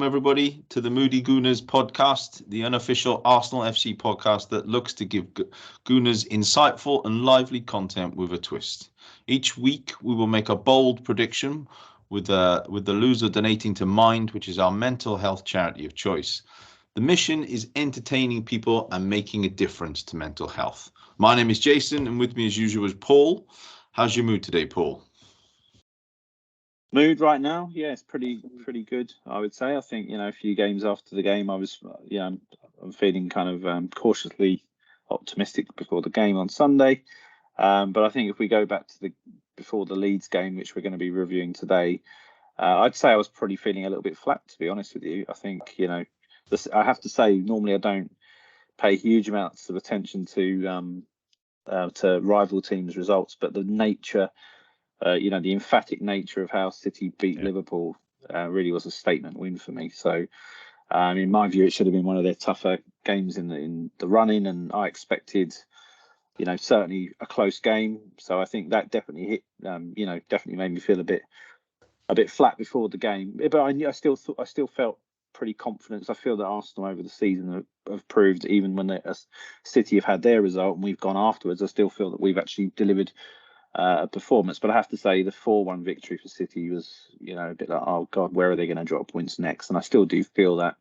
everybody, to the Moody Gooners podcast, the unofficial Arsenal FC podcast that looks to give Gooners insightful and lively content with a twist. Each week, we will make a bold prediction with the loser donating to Mind, which is our mental health charity of choice. The mission is entertaining people and making a difference to mental health. My name is Jason, and with me as usual is Paul. How's your mood today, Paul? Mood right now, yeah, it's pretty good, I would say. I think, a few games after the game, I'm feeling kind of cautiously optimistic before the game on Sunday. But I think if we go back to before the Leeds game, which we're going to be reviewing today, I'd say I was pretty feeling a little bit flat, to be honest with you. I think, I have to say, normally I don't pay huge amounts of attention to rival teams' results, but the nature. The emphatic nature of how City beat Liverpool really was a statement win for me. So, in my view, it should have been one of their tougher games in the run-in, and I expected, certainly a close game. So I think that definitely hit, definitely made me feel a bit flat before the game. But I still felt pretty confident. I feel that Arsenal over the season have proved, even when City have had their result and we've gone afterwards, I still feel that we've actually delivered a performance. But I have to say the 4-1 victory for City was, a bit like, oh God, where are they going to drop points next? And I still do feel that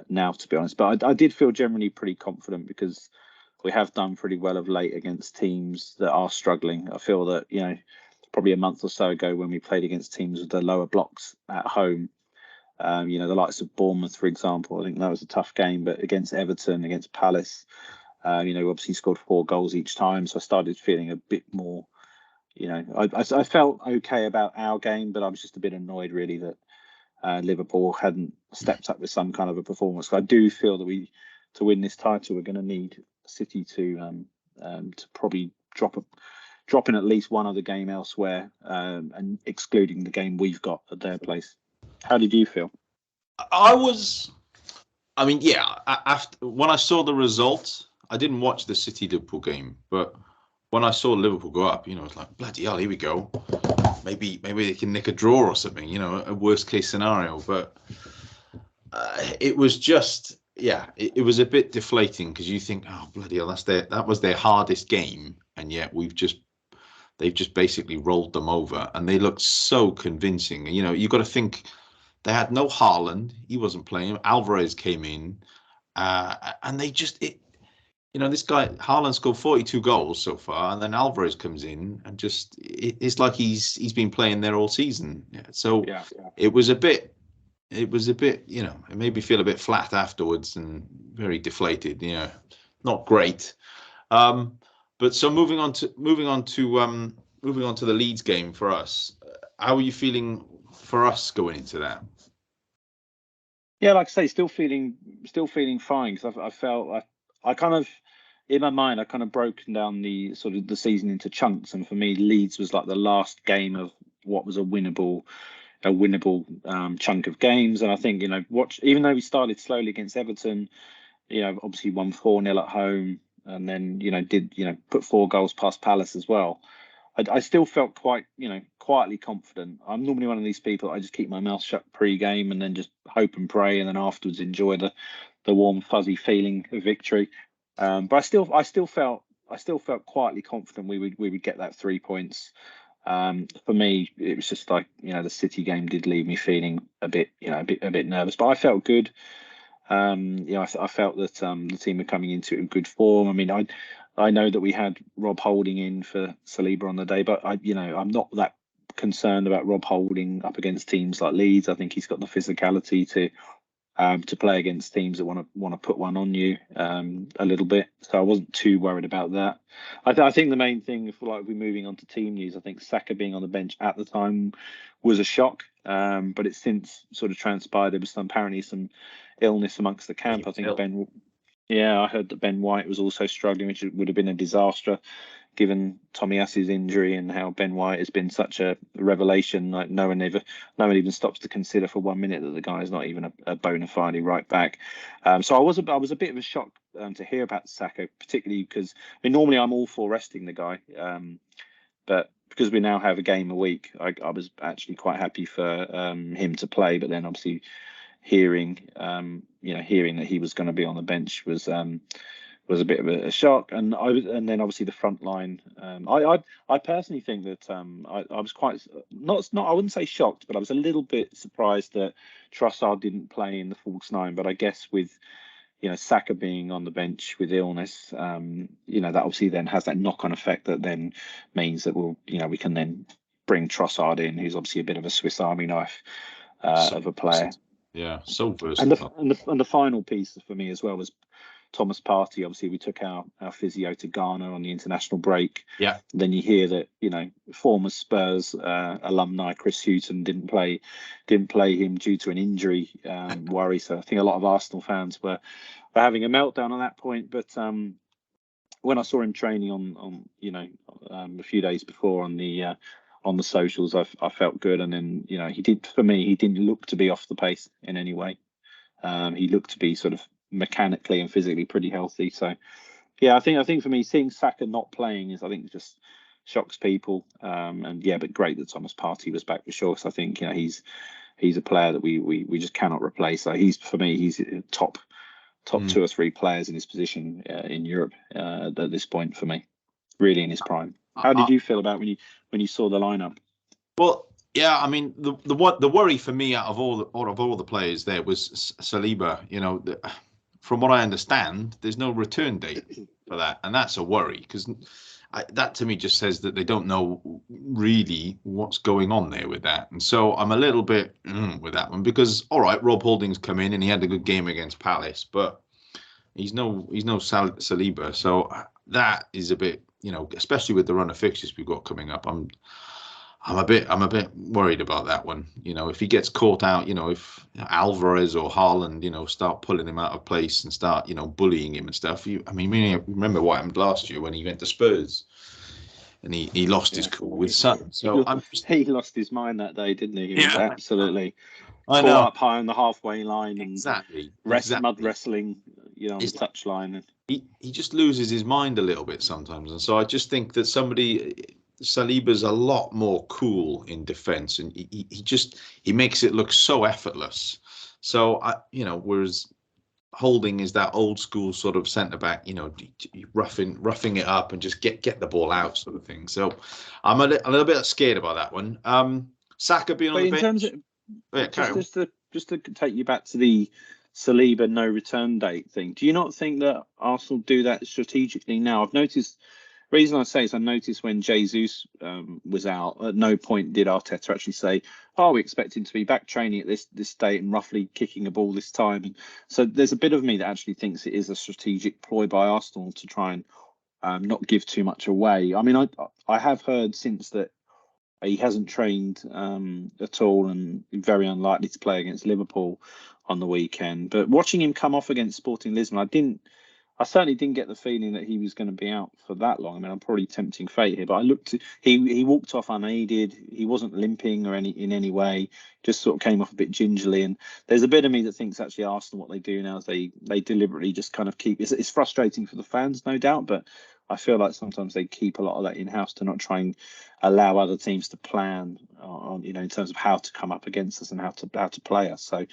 now, to be honest. But I did feel generally pretty confident because we have done pretty well of late against teams that are struggling. I feel that, probably a month or so ago when we played against teams with the lower blocks at home, the likes of Bournemouth, for example, I think that was a tough game. But against Everton, against Palace, obviously scored 4 goals each time. So I started feeling a bit more, I felt okay about our game, but I was just a bit annoyed really that Liverpool hadn't stepped up with some kind of a performance. So I do feel that to win this title, we're going to need City to probably drop in at least one other game elsewhere, and excluding the game we've got at their place. How did you feel? After when I saw the result, I didn't watch the City-Liverpool game, but when I saw Liverpool go up, it's like, bloody hell, here we go. Maybe they can nick a draw or something, a worst-case scenario. But it was just, it was a bit deflating because you think, oh, bloody hell, that was their hardest game, and yet they've just basically rolled them over, and they looked so convincing. You've got to think they had no Haaland. He wasn't playing. Alvarez came in, and they just... this guy, Haaland scored 42 goals so far, and then Alvarez comes in and just, it's like he's been playing there all season. So it was a bit, it made me feel a bit flat afterwards and very deflated, not great. But so moving on to the Leeds game for us, how are you feeling for us going into that? Yeah, like I say, still feeling fine, because I felt like I kind of, in my mind, I kind of broken down the sort of the season into chunks, and for me, Leeds was like the last game of what was a winnable chunk of games. And I think, even though we started slowly against Everton, obviously won 4-0 at home, and then did put 4 goals past Palace as well. I still felt quite quietly confident. I'm normally one of these people, I just keep my mouth shut pre-game and then just hope and pray, and then afterwards enjoy the warm fuzzy feeling of victory. But I still felt quietly confident we would get that 3 points. For me, it was just like, the City game did leave me feeling a bit nervous, but I felt good. I felt that the team were coming into it in good form. I mean, I know that we had Rob Holding in for Saliba on the day, but I'm not that concerned about Rob Holding up against teams like Leeds. I think he's got the physicality to play against teams that want to put one on you a little bit. So I wasn't too worried about that. I think the main thing, if we're moving on to team news, I think Saka being on the bench at the time was a shock. But it's since sort of transpired there was apparently some illness amongst the camp. I think I heard that Ben White was also struggling, which would have been a disaster given Tomiyasu's injury and how Ben White has been such a revelation. Like no one even stops to consider for 1 minute that the guy is not even a bona fide right back. So I was a bit of a shock to hear about Saka, particularly because normally I'm all for resting the guy, but because we now have a game a week, I was actually quite happy for him to play. But then obviously hearing that he was going to be on the bench was a bit of a shock. And then obviously the front line. I personally think that I was quite not I wouldn't say shocked, but I was a little bit surprised that Trossard didn't play in the false nine. But I guess with Saka being on the bench with illness, that obviously then has that knock-on effect that then means that we can then bring Trossard in, who's obviously a bit of a Swiss Army knife of a player. Yeah, so versatile. And the final piece for me as well was Thomas Partey. Obviously, we took our physio to Ghana on the international break. Yeah. Then you hear that former Spurs alumni Chris Hughton didn't play him due to an injury worry. So I think a lot of Arsenal fans were having a meltdown on that point. But when I saw him training on a few days before on the socials, I felt good. And then he didn't look to be off the pace in any way. He looked to be sort of mechanically and physically pretty healthy. So yeah, I think for me, seeing Saka not playing just shocks people. But great that Thomas Partey was back for sure. So I think he's a player that we just cannot replace. So he's top 2 or 3 players in his position in Europe at this point for me, really in his prime. How did you feel about when you saw the lineup? Well, yeah, I mean the worry for me out of all the players there was Saliba. From what I understand, there's no return date for that, and that's a worry because that to me just says that they don't know really what's going on there with that. And so I'm a little bit with that one because all right, Rob Holding's come in and he had a good game against Palace, but he's no Saliba, so that is a bit especially with the run of fixtures we've got coming up. I'm a bit worried about that one. If he gets caught out, if Alvarez or Haaland, start pulling him out of place and start, bullying him and stuff. Remember what happened last year when he went to Spurs and he lost his cool with Son. So he lost his mind that day, didn't he? He was absolutely I know, up high on the halfway line and exactly. mud wrestling, on the touchline. He just loses his mind a little bit sometimes, and so I just think that Saliba's a lot more cool in defence, and he makes it look so effortless. So whereas Holding is that old school sort of centre back, roughing it up and just get the ball out sort of thing. So I'm a little bit scared about that one. Saka being on the bench. Just to take you back to the Saliba no return date thing, do you not think that Arsenal do that strategically now? I've noticed. The reason I say is I noticed when Jesus was out, at no point did Arteta actually say, "Oh, we expect him to be back training at this date and roughly kicking a ball this time." And so there's a bit of me that actually thinks it is a strategic ploy by Arsenal to try and not give too much away. I mean, I have heard since that he hasn't trained at all and very unlikely to play against Liverpool on the weekend. But watching him come off against Sporting Lisbon, I certainly didn't get the feeling that he was going to be out for that long. I mean, I'm probably tempting fate here, but he walked off unaided. He wasn't limping or in any way, just sort of came off a bit gingerly. And there's a bit of me that thinks actually Arsenal, what they do now is they deliberately just kind of keep, it's frustrating for the fans, no doubt, but I feel like sometimes they keep a lot of that in-house to not try and allow other teams to plan on, in terms of how to come up against us and how to play us. So,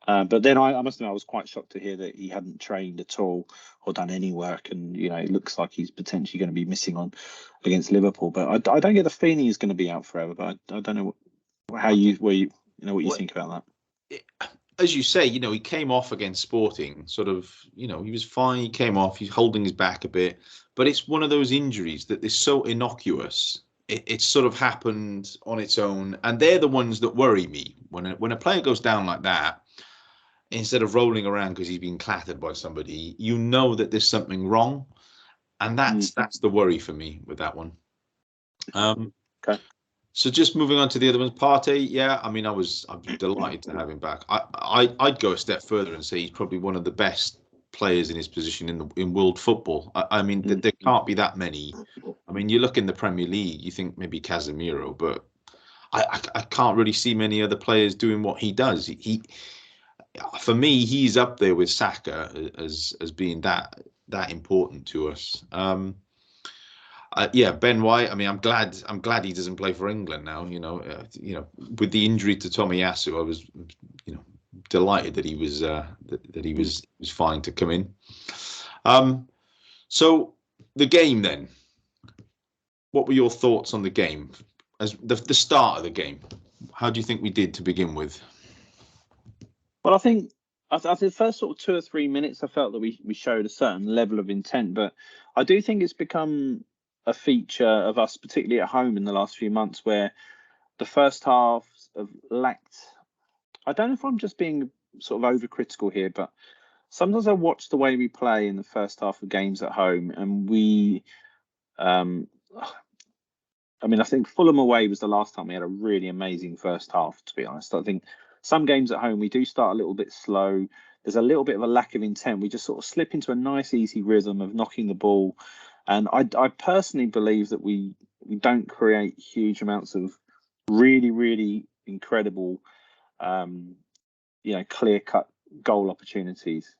but then I must admit I was quite shocked to hear that he hadn't trained at all or done any work, and it looks like he's potentially going to be missing on against Liverpool. But I don't get the feeling he's going to be out forever. But I don't know what you think about that. As you say, he came off against Sporting, sort of, he was fine. He came off, he's holding his back a bit, but it's one of those injuries that is so innocuous. It's sort of happened on its own. And they're the ones that worry me. When a player goes down like that, instead of rolling around because he's been clattered by somebody, that there's something wrong. And that's the worry for me with that one. Okay. So just moving on to the other ones, Partey, yeah, I mean, I'm delighted to have him back. I'd go a step further and say he's probably one of the best players in his position in world football. I mean, there can't be that many. I mean, you look in the Premier League, you think maybe Casemiro, but I can't really see many other players doing what he does. For me, he's up there with Saka as being that important to us. Ben White. I mean, I'm glad he doesn't play for England now. With the injury to Tomiyasu, I was, delighted that he was was fine to come in. So the game then. What were your thoughts on the game? As the start of the game, how do you think we did to begin with? Well, I think the first sort of 2 or 3 minutes, I felt that we showed a certain level of intent, but I do think it's become a feature of us, particularly at home in the last few months, where the first half have lacked. I don't know if I'm just being sort of overcritical here, but sometimes I watch the way we play in the first half of games at home, and we. I mean, I think Fulham away was the last time we had a really amazing first half, to be honest. I think some games at home, we do start a little bit slow. There's a little bit of a lack of intent. We just sort of slip into a nice, easy rhythm of knocking the ball. And I personally believe that we don't create huge amounts of really, really incredible, clear-cut goal opportunities.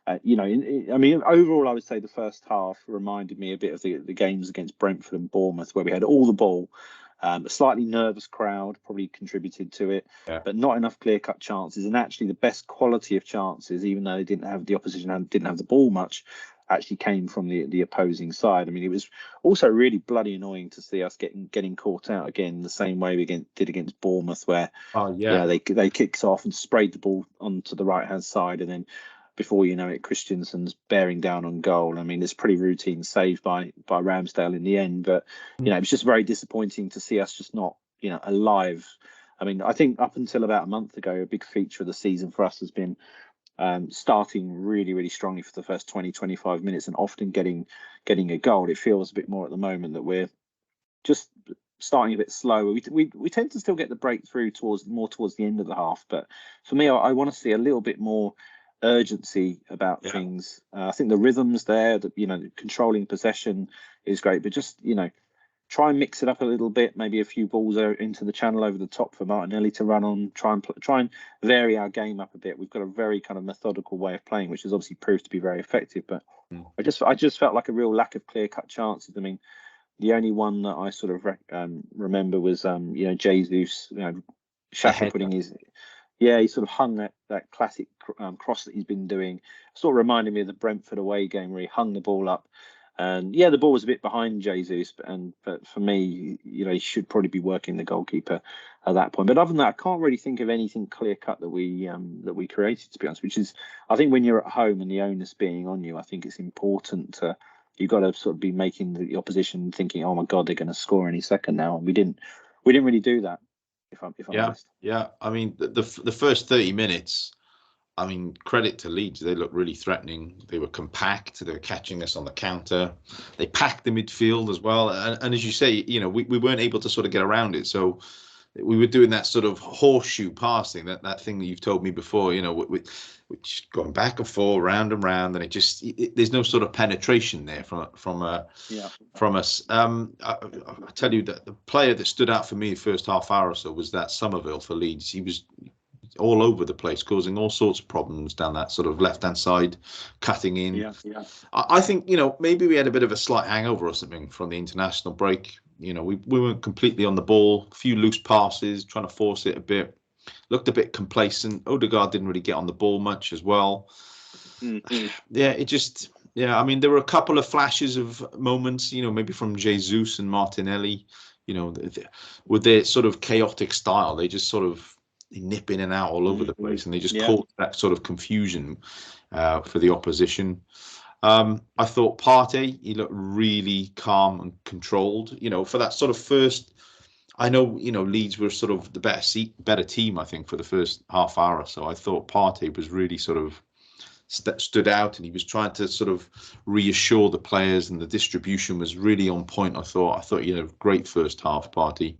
I mean, overall, I would say the first half reminded me a bit of the games against Brentford and Bournemouth, where we had all the ball. A slightly nervous crowd probably contributed to it, but not enough clear-cut chances. And actually, the best quality of chances, even though they didn't have the opposition and didn't have the ball much, actually came from the opposing side. I mean, it was also really bloody annoying to see us getting caught out again the same way we did against Bournemouth, where they kicked off and sprayed the ball onto the right-hand side, and then before you know it, Christensen's bearing down on goal. I mean, it's pretty routine save by Ramsdale in the end, but it was just very disappointing to see us just not alive. I mean, I think up until about a month ago, a big feature of the season for us has been starting really, really strongly for the first 20-25 minutes and often getting a goal. It feels a bit more at the moment that we're just starting a bit slower. We tend to still get the breakthrough towards the end of the half, but for me, I want to see a little bit more urgency about things. I think the rhythm's there, that controlling possession is great, but just try and mix it up a little bit. Maybe a few balls into the channel over the top for Martinelli to run on. Try and vary our game up a bit. We've got a very kind of methodical way of playing, which has obviously proved to be very effective. But I just felt like a real lack of clear cut chances. I mean, the only one that I sort of remember was Jesus, Xhaka putting his. Yeah, he sort of hung that classic cross that he's been doing. Sort of reminded me of the Brentford away game where he hung the ball up. And the ball was a bit behind Jesus, but for me, he should probably be working the goalkeeper at that point. But other than that, I can't really think of anything clear cut that we created, to be honest. Which is, I think, when you're at home and the onus being on you, I think it's important you've got to sort of be making the opposition thinking, oh my God, they're going to score any second now, and we didn't really do that. If I'm honest. Yeah. I mean, the first 30 minutes, I mean, credit to Leeds. They looked really threatening. They were compact. They were catching us on the counter. They packed the midfield as well. And as you say, we weren't able to sort of get around it. So we were doing that sort of horseshoe passing, that thing that you've told me before, which going back and forth, round and round, and there's no sort of penetration there from us. I tell you that the player that stood out for me the first half hour or so was that Somerville for Leeds. He was all over the place, causing all sorts of problems down that sort of left-hand side, cutting in. I think maybe we had a bit of a slight hangover or something from the international break. We weren't completely on the ball. A few loose passes, trying to force it a bit. Looked a bit complacent. Odegaard didn't really get on the ball much as well. I mean, there were a couple of flashes of moments, maybe from Jesus and Martinelli, with their sort of chaotic style. They just sort of nip in and out all over the place, and they just cause that sort of confusion for the opposition. I thought Partey, he looked really calm and controlled, for that sort of first. I know, Leeds were sort of the better team, I think, for the first half hour or so. I thought Partey was really sort of stood out, and he was trying to sort of reassure the players, and the distribution was really on point. I thought great first half, Partey.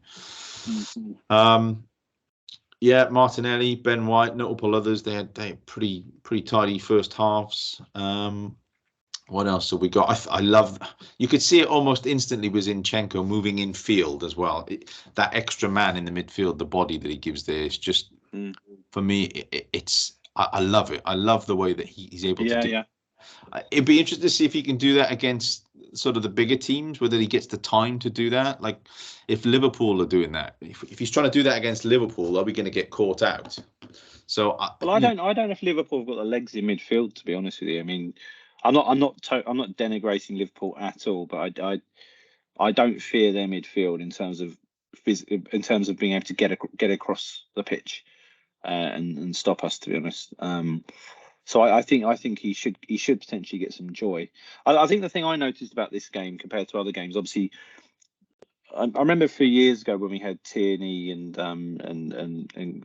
Martinelli, Ben White, notable others. They had pretty tidy first halves. What else have we got? I love. You could see it almost instantly was Zinchenko moving in field as well. That extra man in the midfield, the body that he gives there, it's just for me. I love it. I love the way that he's able to do. It'd be interesting to see if he can do that against sort of the bigger teams, whether he gets the time to do that. Like if Liverpool are doing that, if he's trying to do that against Liverpool, are we going to get caught out? So Well, I don't know if Liverpool have got the legs in midfield, to be honest with you. I mean, I'm not denigrating Liverpool at all, but I don't fear their midfield in terms of being able to get across the pitch and stop us, to be honest. So I think he should potentially get some joy. I think the thing I noticed about this game compared to other games, obviously, I remember a few years ago when we had Tierney and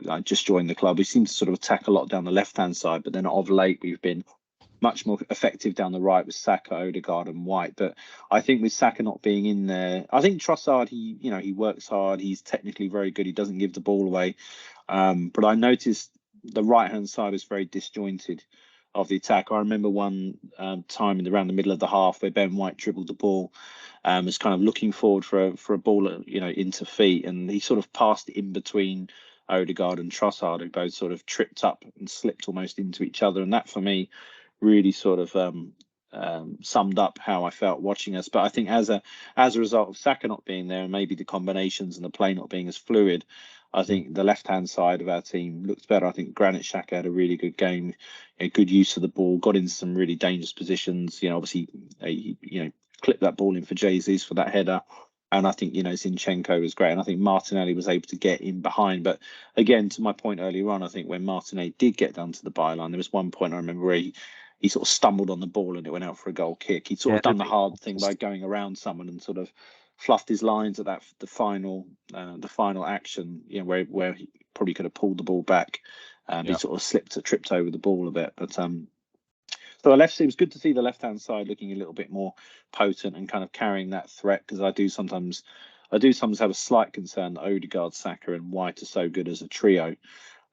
I just joined the club. We seemed to sort of attack a lot down the left hand side, but then of late we've been much more effective down the right with Saka, Odegaard, and White. But I think with Saka not being in there, I think Trossard, he works hard. He's technically very good. He doesn't give the ball away. But I noticed the right hand side is very disjointed of the attack. I remember one time around the middle of the half where Ben White dribbled the ball, was kind of looking forward for a ball, into feet, and he sort of passed it in between Odegaard and Trossard, who both sort of tripped up and slipped almost into each other. And that for me really sort of summed up how I felt watching us. But I think as a result of Saka not being there and maybe the combinations and the play not being as fluid, I think the left-hand side of our team looked better. I think Granit Xhaka had a really good game, good use of the ball, got into some really dangerous positions. Obviously, clipped that ball in for Jesus for that header. And I think, Zinchenko was great. And I think Martinelli was able to get in behind. But again, to my point earlier on, I think when Martinelli did get down to the byline, there was one point I remember where he sort of stumbled on the ball and it went out for a goal kick. He'd sort of done the hard thing by going around someone and sort of fluffed his lines at the final action, where he probably could have pulled the ball back. He sort of tripped over the ball a bit. But so the left, it was good to see the left hand side looking a little bit more potent and kind of carrying that threat, because I do sometimes have a slight concern that Odegaard, Saka, and White are so good as a trio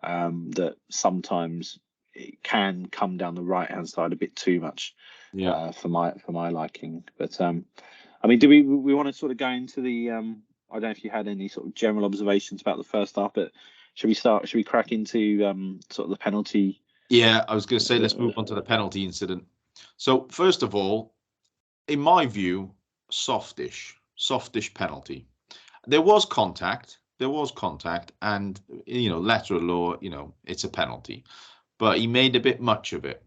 that sometimes it can come down the right hand side a bit too much for my liking. But I mean, do we want to sort of go into the I don't know if you had any sort of general observations about the first half, but should we crack into sort of the penalty? Yeah, I was going to say, let's move on to the penalty incident. So first of all, in my view, softish penalty. There was contact, and letter of law, it's a penalty, but he made a bit much of it,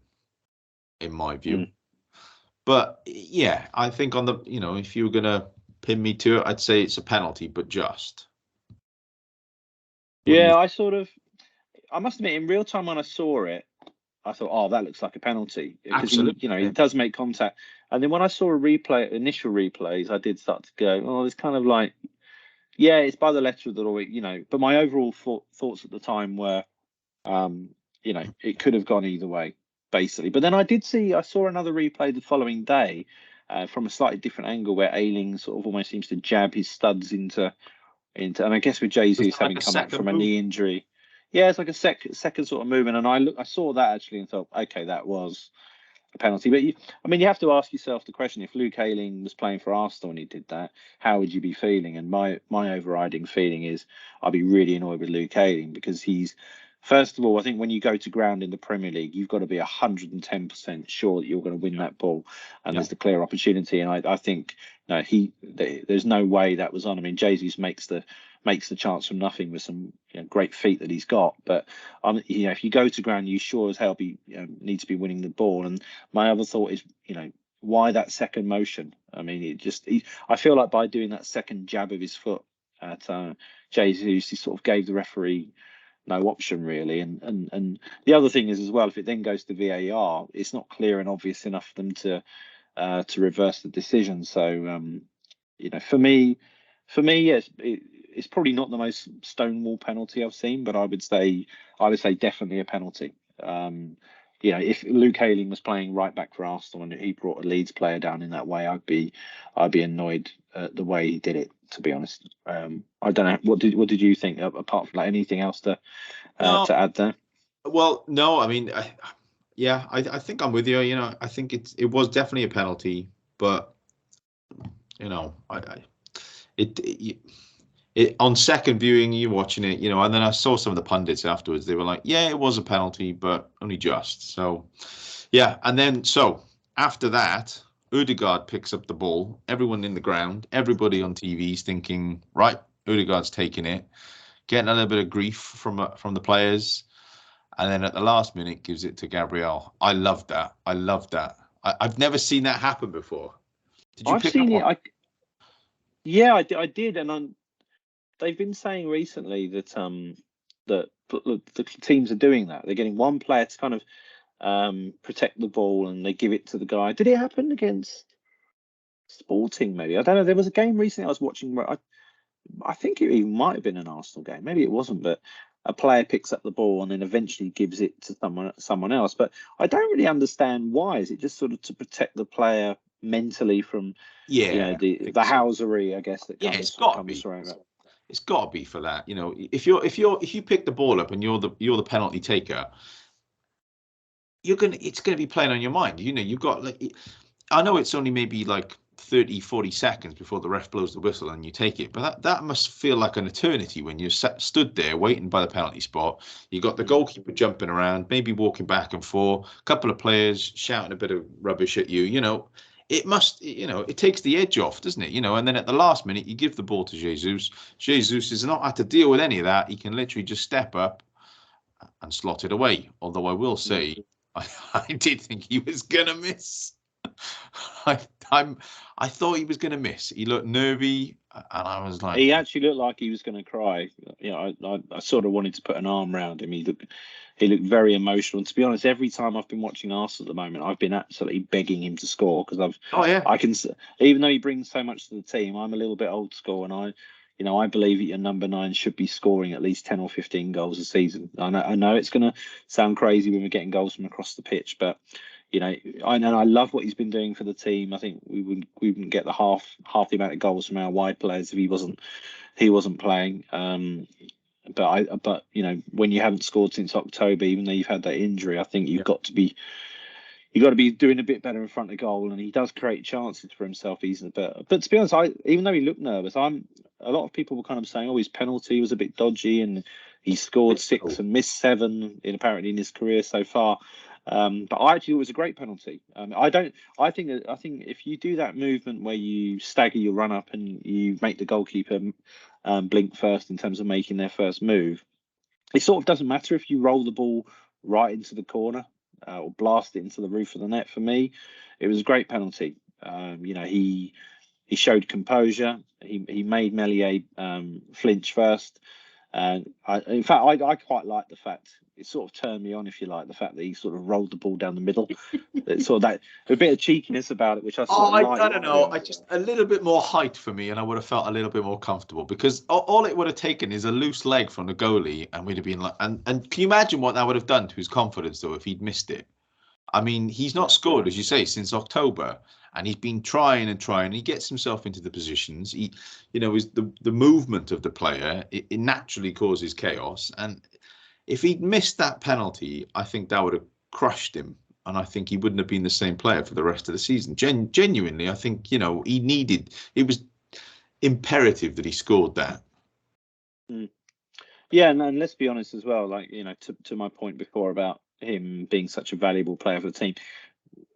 in my view. But yeah, I think on the, if you were going to pin me to it, I'd say it's a penalty, but just. Yeah, I must admit, in real time when I saw it, I thought, oh, that looks like a penalty. Absolutely. It does make contact. And then when I saw initial replays, I did start to go, oh, it's kind of like, yeah, it's by the letter of the law, But my overall thoughts at the time were, it could have gone either way, basically. But then I saw another replay the following day from a slightly different angle where Ayling sort of almost seems to jab his studs into, and I guess with Jesus having come back from a knee injury. Yeah, it's like a second sort of movement, and I saw that actually and thought, okay, that was a penalty. But you have to ask yourself the question: if Luke Ayling was playing for Arsenal and he did that, how would you be feeling? And my overriding feeling is I'd be really annoyed with Luke Ayling, because first of all, I think when you go to ground in the Premier League, you've got to be 110% sure that you're going to win that ball, and there's the clear opportunity. And I think there's no way that was on. I mean, Jesus makes the chance from nothing with some great feet that he's got. But if you go to ground, you sure as hell need to be winning the ball. And my other thought is, why that second motion? I mean, I feel like by doing that second jab of his foot at Jesus, he sort of gave the referee no option really. And the other thing is as well, if it then goes to VAR, it's not clear and obvious enough for them to reverse the decision. So for me, yes, it's probably not the most stonewall penalty I've seen, but I would say definitely a penalty. If Luke Ayling was playing right back for Arsenal and he brought a Leeds player down in that way, I'd be annoyed at the way he did it, to be honest. I don't know. What did you think, apart from anything else to add there? Well, no, I mean, I think I'm with you. I think it was definitely a penalty, but it on second viewing, you watching it, and then I saw some of the pundits afterwards. They were like, yeah, it was a penalty, but only just. So, yeah. And then, after that, Odegaard picks up the ball. Everyone in the ground, everybody on TV is thinking, right, Odegaard's taking it, getting a little bit of grief from the players. and then at the last minute gives it to Gabriel. I loved that. I loved that. I've never seen that happen before. Did you I've pick up seen it. on? Yeah, I did, and they've been saying recently that the teams are doing that. They're getting one player to kind of protect the ball, and they give it to the guy. Did it happen against Sporting? Maybe, I don't know. There was a game recently I was watching where I think it even might have been an Arsenal game. Maybe it wasn't, but a player picks up the ball and then eventually gives it to someone else. But I don't really understand why. Is it just sort of to protect the player mentally from Yeah, I the think so. housery, I guess, that Yeah, comes it's got to comes be. from it. It's got to be for that. If you pick the ball up and you're the penalty taker, it's gonna be playing on your mind. You've got like, I know it's only maybe like 30, 40 seconds before the ref blows the whistle and you take it, but that must feel like an eternity when you're stood there waiting by the penalty spot. You got the goalkeeper jumping around, maybe walking back and forth, a couple of players shouting a bit of rubbish at you. It must, it takes the edge off, doesn't it? And then at the last minute, you give the ball to Jesus. Jesus has not had to deal with any of that. He can literally just step up and slot it away. Although I will say, I did think he was gonna miss. I I thought he was gonna miss. He looked nervy, and I was like, He actually looked like he was going to cry. I sort of wanted to put an arm around him. He looked very emotional. And to be honest, every time I've been watching Arsenal at the moment, I've been absolutely begging him to score because oh yeah, I can, even though he brings so much to the team, I'm a little bit old school, and I believe that your number 9 should be scoring at least 10 or 15 goals a season. I know it's going to sound crazy when we're getting goals from across the pitch, but I love what he's been doing for the team. I think we wouldn't get the half the amount of goals from our wide players if he wasn't playing. But when you haven't scored since October, even though you've had that injury, I think you've got to be doing a bit better in front of goal, and he does create chances for himself easily. But to be honest, even though he looked nervous, a lot of people were kind of saying, oh, his penalty was a bit dodgy, and he scored 6 and missed 7 apparently in his career so far. But I actually thought it was a great penalty. I think if you do that movement where you stagger your run up and you make the goalkeeper blink first in terms of making their first move, it sort of doesn't matter if you roll the ball right into the corner or blast it into the roof of the net. For me, it was a great penalty. He showed composure. He made Meslier flinch first. And in fact, I quite like the fact it sort of turned me on, if you like, the fact that he sort of rolled the ball down the middle. It's sort of that a bit of cheekiness about it, which I sort of like. I don't know. I just a little bit more height for me, and I would have felt a little bit more comfortable because all it would have taken is a loose leg from the goalie, and we'd have been like, and can you imagine what that would have done to his confidence though if he'd missed it? I mean, he's not scored, as you say, since October, and he's been trying and trying. He gets himself into the positions. Is the movement of the player, it naturally causes chaos. And if he'd missed that penalty, I think that would have crushed him. And I think he wouldn't have been the same player for the rest of the season. Genuinely, I think, it was imperative that he scored that. Yeah, and let's be honest as well, like, to my point before about him being such a valuable player for the team,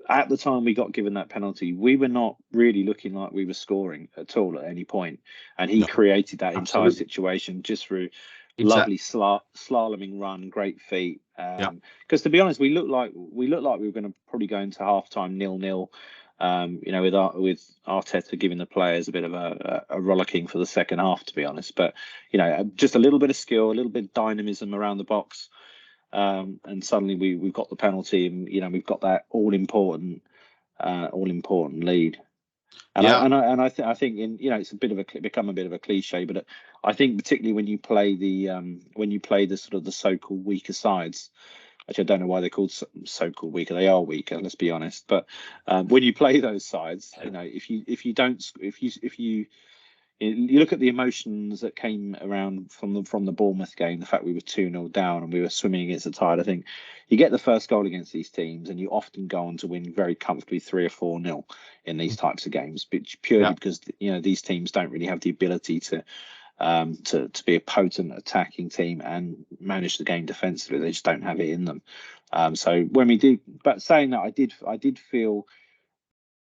at the time we got given that penalty, we were not really looking like we were scoring at all at any point, and he created that entire situation just through lovely slaloming run, great feet. Because to be honest, we looked like we were going to probably go into halftime 0-0. With Arteta giving the players a bit of a rollicking for the second half, to be honest. But just a little bit of skill, a little bit of dynamism around the box. And suddenly we've got the penalty, and we've got that all important lead. And I think it's become a bit of a cliche, but I think particularly when you play the sort of the so-called weaker sides, which I don't know why they're called so-called weaker. They are weaker, let's be honest. But when you play those sides, if you look at the emotions that came around from the Bournemouth game, the fact we were 2-0 down and we were swimming against the tide, I think you get the first goal against these teams and you often go on to win very comfortably 3 or 4-0 in these types of games, purely because these teams don't really have the ability to be a potent attacking team and manage the game defensively. They just don't have it in them. So when we did, but saying that, I did feel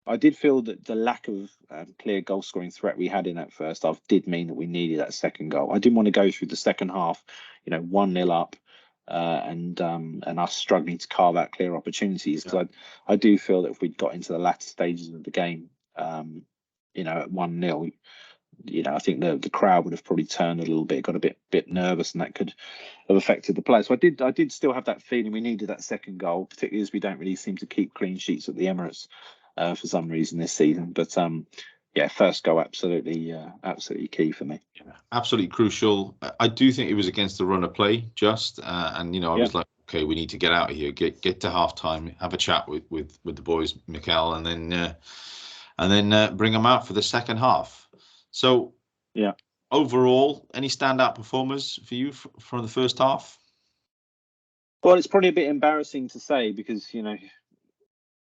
that the lack of clear goal scoring threat we had in that first half did mean that we needed that second goal. I didn't want to go through the second half, 1-0 up, and us struggling to carve out clear opportunities. Because I do feel that if we'd got into the latter stages of the game, at 1-0, I think the crowd would have probably turned a little bit, got a bit nervous, and that could have affected the play. So I did still have that feeling we needed that second goal, particularly as we don't really seem to keep clean sheets at the Emirates for some reason this season. But first goal absolutely key for me. Yeah, absolutely crucial. I do think it was against the run of play, and I was like, okay, we need to get out of here, get to half time, have a chat with the boys, Mikel, and then bring them out for the second half. So overall, any standout performers for you from the first half? Well, it's probably a bit embarrassing to say because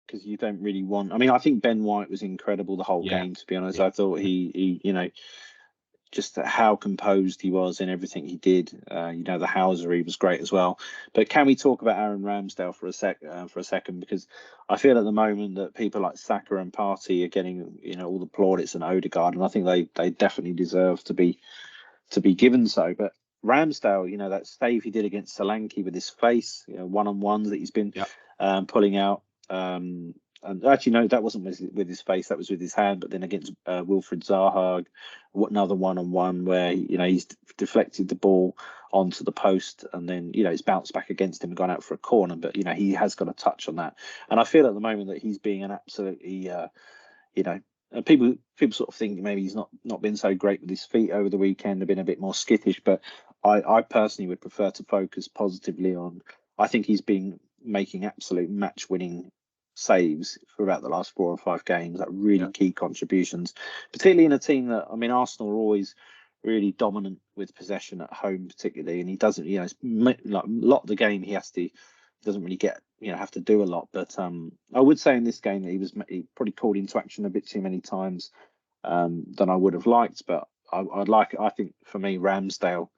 because you don't really want. I mean, I think Ben White was incredible the whole game. To be honest, I thought he just how composed he was in everything he did. The housery was great as well. But can we talk about Aaron Ramsdale for a second? Because I feel at the moment that people like Saka and Partey are getting all the plaudits and Odegaard, and I think they definitely deserve to be given so. But Ramsdale, that save he did against Solanke with his face, one-on-ones that he's been pulling out. And actually, no, that wasn't with his face. That was with his hand. But then against Wilfried Zaha, another one-on-one where he's deflected the ball onto the post, and then it's bounced back against him and gone out for a corner. But he has got a touch on that. And I feel at the moment that he's being an absolutely, and people sort of think maybe he's not been so great with his feet over the weekend. Have been a bit more skittish. But I personally would prefer to focus positively on. I think he's been making absolute match-winning saves for about the last 4 or 5 games, like really key contributions, particularly in a team that, I mean, Arsenal are always really dominant with possession at home, particularly, and he doesn't, it's like a lot of the game he doesn't really get, have to do a lot. But I would say in this game that he probably called into action a bit too many times than I would have liked. But I think for me, Ramsdale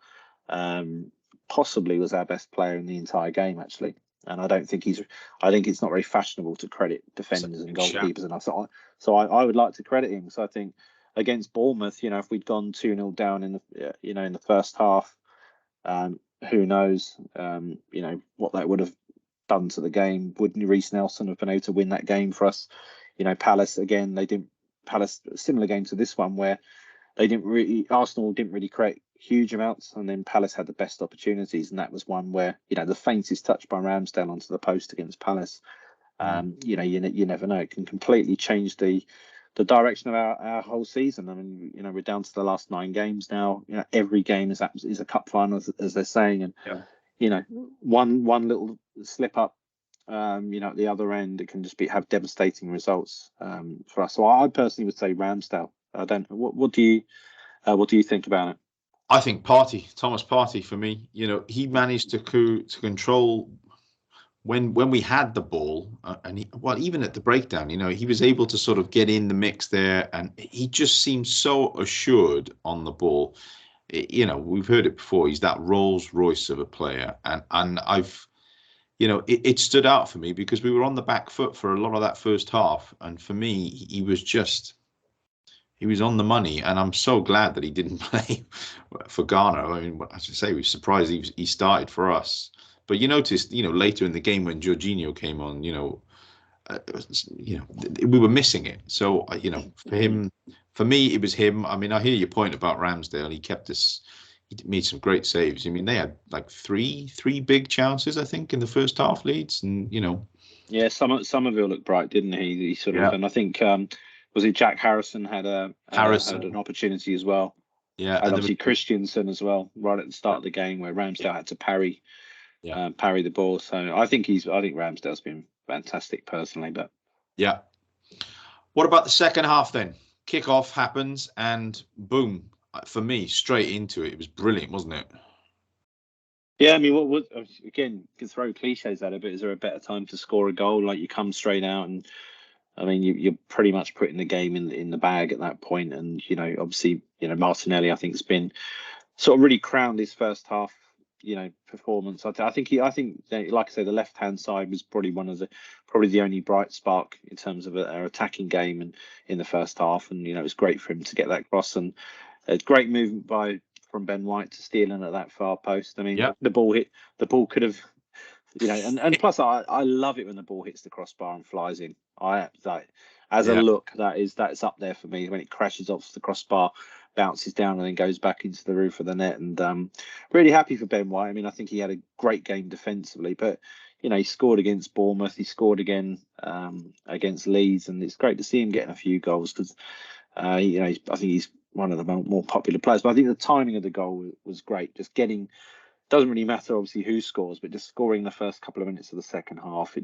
possibly was our best player in the entire game, actually. And I think it's not very fashionable to credit defenders and goalkeepers enough. So I would like to credit him. So I think against Bournemouth, if we'd gone 2-0 down in the first half, who knows, what that would have done to the game. Would Reece Nelson have been able to win that game for us? Palace again, Palace similar game to this one where Arsenal didn't really create huge amounts, and then Palace had the best opportunities, and that was one where the faintest touch by Ramsdale onto the post against Palace. You never know; it can completely change the direction of our whole season. I mean, we're down to the last 9 games now. Every game is a cup final, as they're saying, and one little slip up, at the other end, it can just have devastating results for us. So I personally would say Ramsdale. I don't. What do you think about it? I think Thomas Partey for me. He managed to control when we had the ball, and even at the breakdown, he was able to sort of get in the mix there, and he just seemed so assured on the ball. We've heard it before. He's that Rolls Royce of a player, and I've. It stood out for me because we were on the back foot for a lot of that first half, and for me, he was on the money, and I'm so glad that he didn't play for Ghana. I mean, as I say, we were surprised he started for us. But you noticed, later in the game when Jorginho came on, we were missing it. So, for me, it was him. I mean, I hear your point about Ramsdale. He kept us. He made some great saves. I mean, they had like three big chances, I think, in the first half, Leeds, and Yeah, Somerville looked bright, didn't he? He sort of, and I think was it Jack Harrison had an opportunity as well. Yeah, and obviously Christensen as well, right at the start of the game where Ramsdale had to parry the ball. So I think Ramsdale's been fantastic personally. But what about the second half then? Kickoff happens and boom, for me, straight into it. It was brilliant, wasn't it? Yeah, I mean, what again, you can throw cliches at it, but is there a better time to score a goal? Like, you come straight out, and I mean, you're pretty much putting the game in the bag at that point. And obviously, Martinelli, I think, has been sort of really crowned his first half, performance. I think, like I say, the left hand side was probably the only bright spark in terms of our attacking game and in the first half. And it was great for him to get that cross, and a great movement by from Ben White to stealing at that far post. I mean, Yeah. the ball could have, and plus I love it when the ball hits the crossbar and flies in. As a look, that's up there for me when it crashes off the crossbar, bounces down and then goes back into the roof of the net. And really happy for Ben White. I mean, I think he had a great game defensively, but he scored against Bournemouth, he scored again against Leeds, and it's great to see him getting a few goals because I think he's one of the more popular players. But I think the timing of the goal was great. Just doesn't really matter obviously who scores, but just scoring the first couple of minutes of the second half,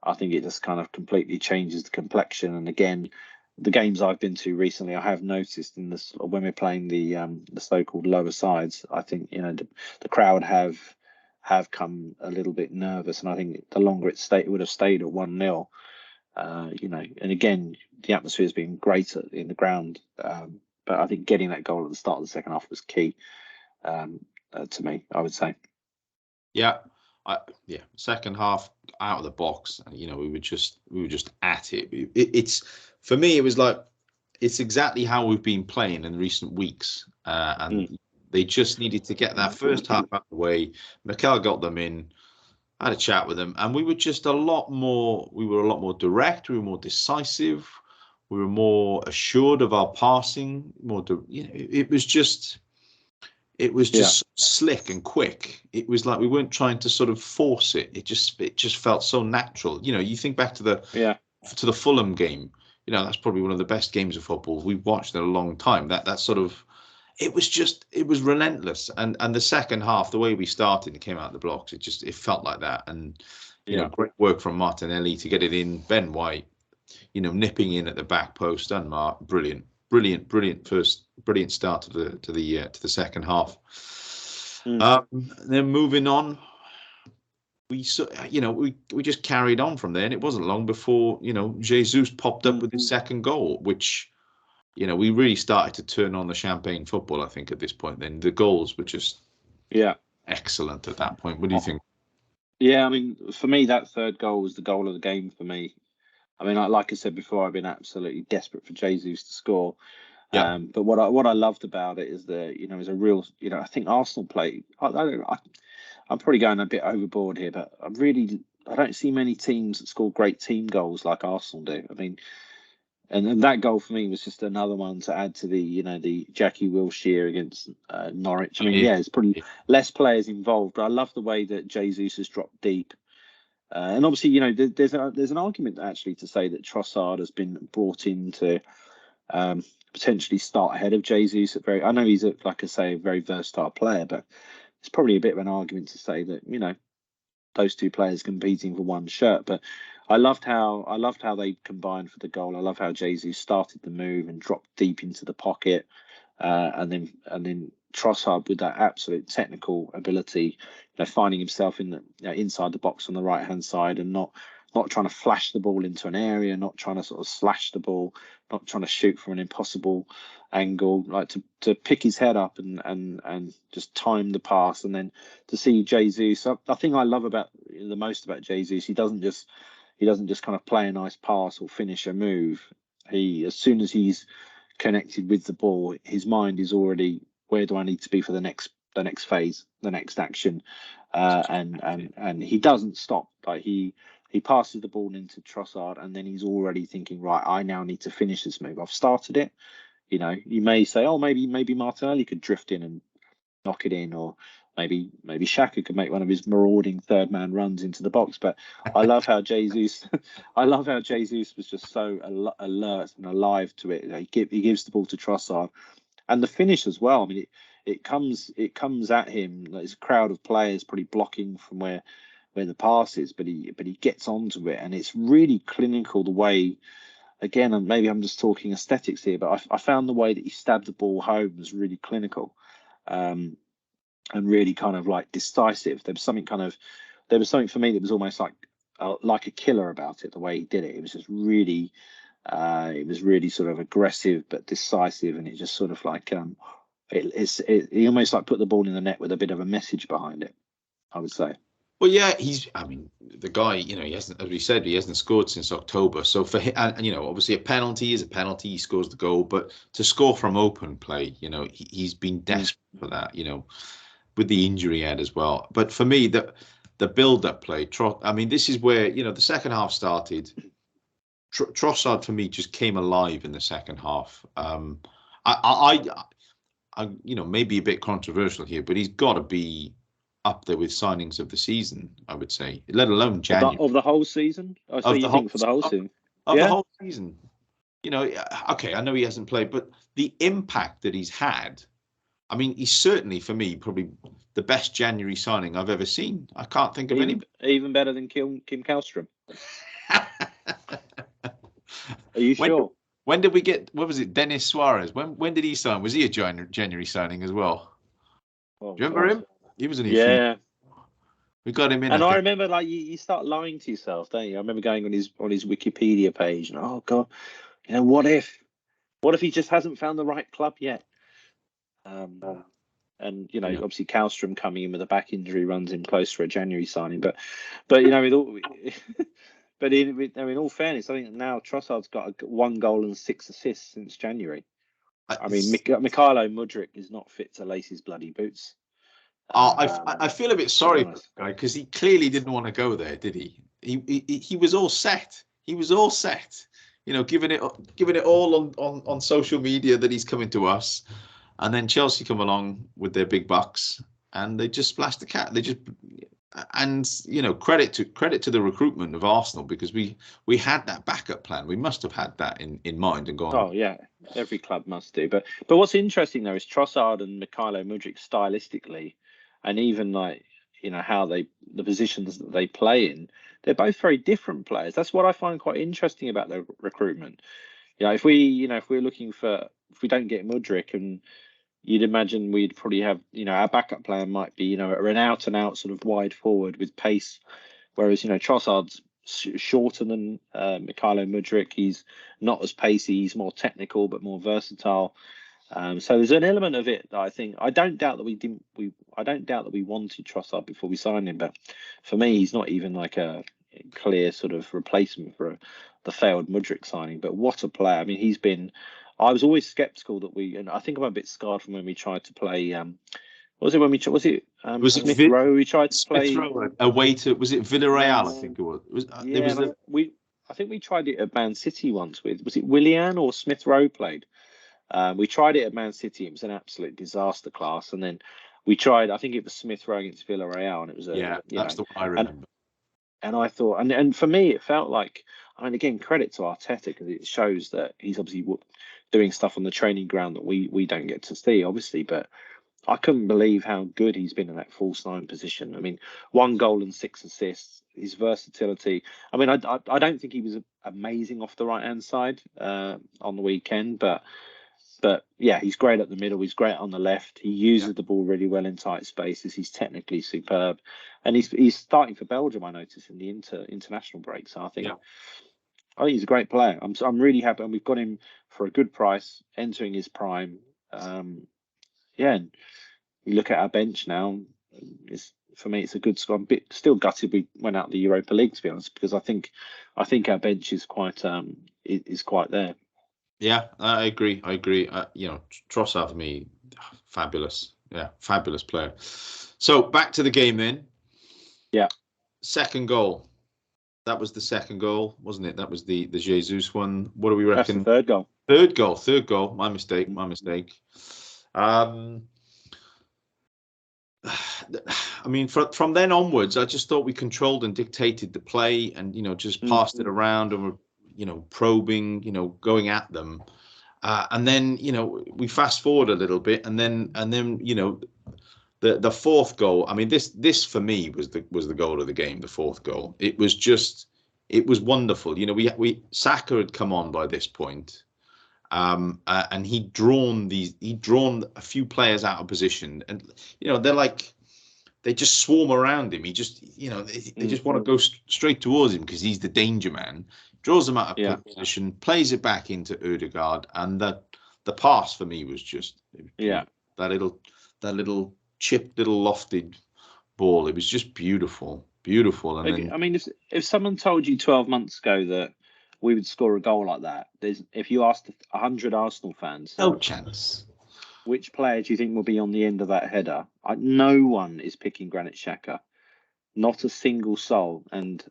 I think it just kind of completely changes the complexion. And again, the games I've been to recently, I have noticed in this when we're playing the so-called lower sides, I think the crowd have come a little bit nervous, and I think the longer it would have stayed at 1-0. And again, the atmosphere has been great in the ground, but I think getting that goal at the start of the second half was key to me, I would say. Yeah. Second half out of the box, we were just at it. It's for me, it was like it's exactly how we've been playing in recent weeks, and they just needed to get that first half out of the way. Mikel got them in. I had a chat with them, and we were just a lot more direct. We were more decisive. We were more assured of our passing. It was just slick and quick. It was like we weren't trying to sort of force it. It just felt so natural. You think back to the Fulham game. That's probably one of the best games of football we've watched in a long time. That sort of. It was relentless, and the second half, the way we started and came out of the blocks, it felt like that. And great work from Martinelli to get it in. Ben White, nipping in at the back post, unmarked, brilliant start to the second half. Then moving on, we just carried on from there, and it wasn't long before Jesus popped up with his second goal, which. We really started to turn on the champagne football, I think, at this point. Then the goals were just excellent at that point. What do you think? Yeah, I mean, for me, that third goal was the goal of the game for me. I mean, like I said before, I've been absolutely desperate for Jesus to score. Yeah. But what I loved about it is that it was a real. I think Arsenal played. I'm probably going a bit overboard here, but I don't see many teams that score great team goals like Arsenal do. I mean. And that goal for me was just another one to add to the Jackie Wilshere against Norwich. I mean, it's probably less players involved, but I love the way that Jesus has dropped deep. And obviously, there's an argument actually to say that Trossard has been brought in to potentially start ahead of Jesus. I know he's a very versatile player, but it's probably a bit of an argument to say that those two players competing for one shirt. But I loved how they combined for the goal. I love how Jesus started the move and dropped deep into the pocket, and then Trossard with that absolute technical ability, finding himself in the inside the box on the right hand side and not trying to flash the ball into an area, not trying to sort of slash the ball, not trying to shoot from an impossible angle, like to pick his head up and just time the pass, and then to see Jesus. I think I love the most about Jesus. He doesn't just kind of play a nice pass or finish a move. As soon as he's connected with the ball, his mind is already, where do I need to be for the next phase, the next action, and he doesn't stop. Like he passes the ball into Trossard, and then he's already thinking, right, I now need to finish this move. I've started it. You may say, oh, maybe Martinelli could drift in and knock it in, or maybe Xhaka could make one of his marauding third man runs into the box. But I love how Jesus was just so alert and alive to it. He gives the ball to Trossard, and the finish as well. I mean, it comes at him. There's a crowd of players probably blocking from where the pass is, but he gets onto it, and it's really clinical the way. Again, and maybe I'm just talking aesthetics here, but I found the way that he stabbed the ball home was really clinical, and really kind of like decisive. There was something for me that was almost like a killer about it. The way he did it, it was just really, sort of aggressive but decisive, and it just sort of like he almost like put the ball in the net with a bit of a message behind it, I would say. Well, yeah, the guy, he hasn't, as we said, he hasn't scored since October. So for him, and obviously a penalty is a penalty. He scores the goal, but to score from open play, he's been desperate for that. With the injury he had as well. But for me, the build-up play, I mean, this is where the second half started. Trossard for me just came alive in the second half. I maybe a bit controversial here, but he's got to be up there with signings of the season, I would say, let alone January. Of the whole season? I see you think for the whole season. Of the whole season. Okay, I know he hasn't played, but the impact that he's had, I mean, he's certainly, for me, probably the best January signing I've ever seen. I can't think of any. Even better than Kim Kallstrom. Are you sure? When did we get, what was it, Dennis Suarez? When did he sign? Was he a January signing as well? Do you remember him? He was we got him in. And I remember, like, you start lying to yourself, don't you? I remember going on his Wikipedia page and, oh God, what if he just hasn't found the right club yet? And obviously Kallstrom coming in with a back injury runs him close for a January signing, but with all. But in all fairness, I think now Trossard's got 1 goal and 6 assists since January. I mean, Mykhailo Mudryk is not fit to lace his bloody boots. I feel a bit sorry for the guy because he clearly didn't want to go there, did he? He was all set. He was all set. Giving it all on social media that he's coming to us, and then Chelsea come along with their big bucks and they just splashed the cat. They just. And credit to the recruitment of Arsenal, because we had that backup plan. We must have had that in mind and gone. Oh yeah, every club must do. But what's interesting though is Trossard and Mykhailo Mudryk stylistically, and even how the positions that they play in, they're both very different players. That's what I find quite interesting about their recruitment. If we're looking for, if we don't get Mudryk, and you'd imagine we'd probably have, our backup plan might be, an out and out sort of wide forward with pace. Whereas, Trossard's shorter than Mykhailo Mudryk. He's not as pacey. He's more technical, but more versatile. So there's an element of it that I think, I don't doubt that we wanted Trossard before we signed him. But for me, he's not even like a clear sort of replacement for the failed Mudryk signing. But what a player. I mean, I was always sceptical that and I think I'm a bit scarred from when we tried to play. Was it Smith Rowe? We tried to play away to, was it Villarreal? I think it was. I think we tried it at Man City once was it Willian or Smith Rowe played? We tried it at Man City. It was an absolute disaster class. And then we tried, I think it was Smith Rowe against Villarreal, and it was that's the one I remember. And I thought, and for me, it felt like, again, credit to Arteta, because it shows that he's obviously doing stuff on the training ground that we don't get to see, obviously. But I couldn't believe how good he's been in that false 9 position. I mean, 1 goal and 6 assists, his versatility. I mean, I don't think he was amazing off the right-hand side on the weekend, but yeah, he's great at the middle. He's great on the left. He uses the ball really well in tight spaces. He's technically superb, and he's starting for Belgium, I noticed, in the international break. So I think he's a great player. I'm really happy, and we've got him for a good price, entering his prime. And you look at our bench now. For me, it's a good score. I'm still gutted we went out the Europa League, to be honest, because I think our bench is quite there. Yeah, I agree. Trossard for me, fabulous. Yeah, fabulous player. So back to the game then. Yeah. Second goal. That was the second goal, wasn't it? That was the Jesus one. What do we reckon? That's the Third goal. My mistake. I mean, from then onwards, I just thought we controlled and dictated the play, and just passed it around, and were probing, going at them, and then we fast forward a little bit, and then the fourth goal. I mean, this for me was the goal of the game. The fourth goal. It was wonderful. We Saka had come on by this point, and he'd drawn a few players out of position, and they just swarm around him. He just they just want to go straight towards him because he's the danger man. Draws them out of position, plays it back into Ødegaard, and the pass for me was just that little chipped, little lofted ball. It was just beautiful. beautiful. And then I mean, if someone told you 12 months ago that we would score a goal like that, if you asked 100 Arsenal fans, no chance. which player do you think will be on the end of that header? No one is picking Granit Xhaka, not a single soul. And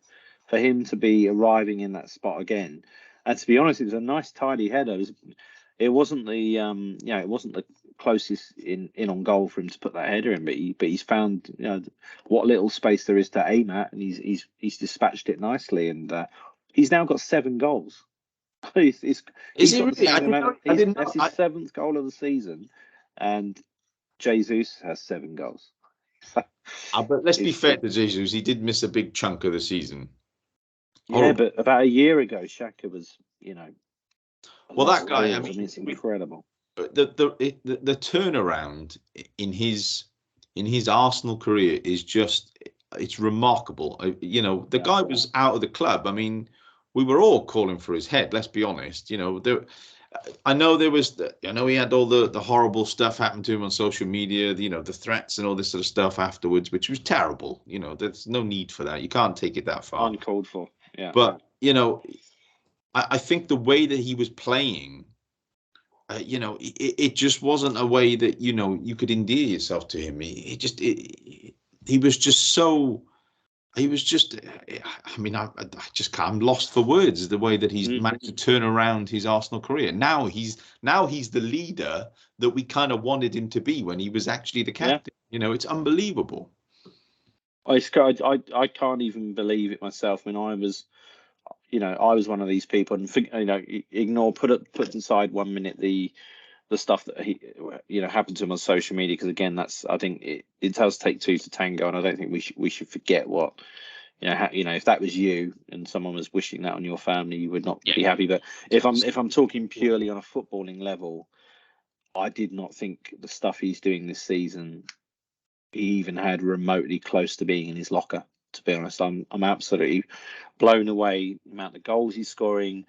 for him to be arriving in that spot again, and to be honest, it was a nice tidy header. It wasn't the it wasn't the closest in on goal for him to put that header in, but he's found what little space there is to aim at, and he's dispatched it nicely, and he's now got 7 goals. He's Is he got the really? same amount. That's his I, 7th goal of the season, and Jesus has 7 goals. but let's be fair to Jesus. He did miss a big chunk of the season. Yeah, Horrible. but about a year ago, Xhaka was, Well, that guy. I mean, it's incredible. The turnaround in his Arsenal career is just, it's remarkable. The guy was out of the club. I mean, we were all calling for his head. Let's be honest. I know he had all the horrible stuff happen to him on social media. The threats and all this sort of stuff afterwards, which was terrible. There's no need for that. You can't take it that far. Uncalled for. Yeah. But I think the way that he was playing, it just wasn't a way that you could endear yourself to him. He was just so. He was just. I mean, I just can't. I'm lost for words. The way that he's managed to turn around his Arsenal career. Now he's the leader that we kind of wanted him to be when he was actually the captain. Yeah. It's unbelievable. I can't even believe it myself. When I was one of these people, and put aside 1 minute the stuff that he happened to him on social media, because again, I think it does take 2 to tango, and I don't think we should forget what if that was you and someone was wishing that on your family, you would not be happy. But if I'm talking purely on a footballing level, I did not think the stuff he's doing this season he even had remotely close to being in his locker. To be honest, I'm absolutely blown away the amount of goals he's scoring.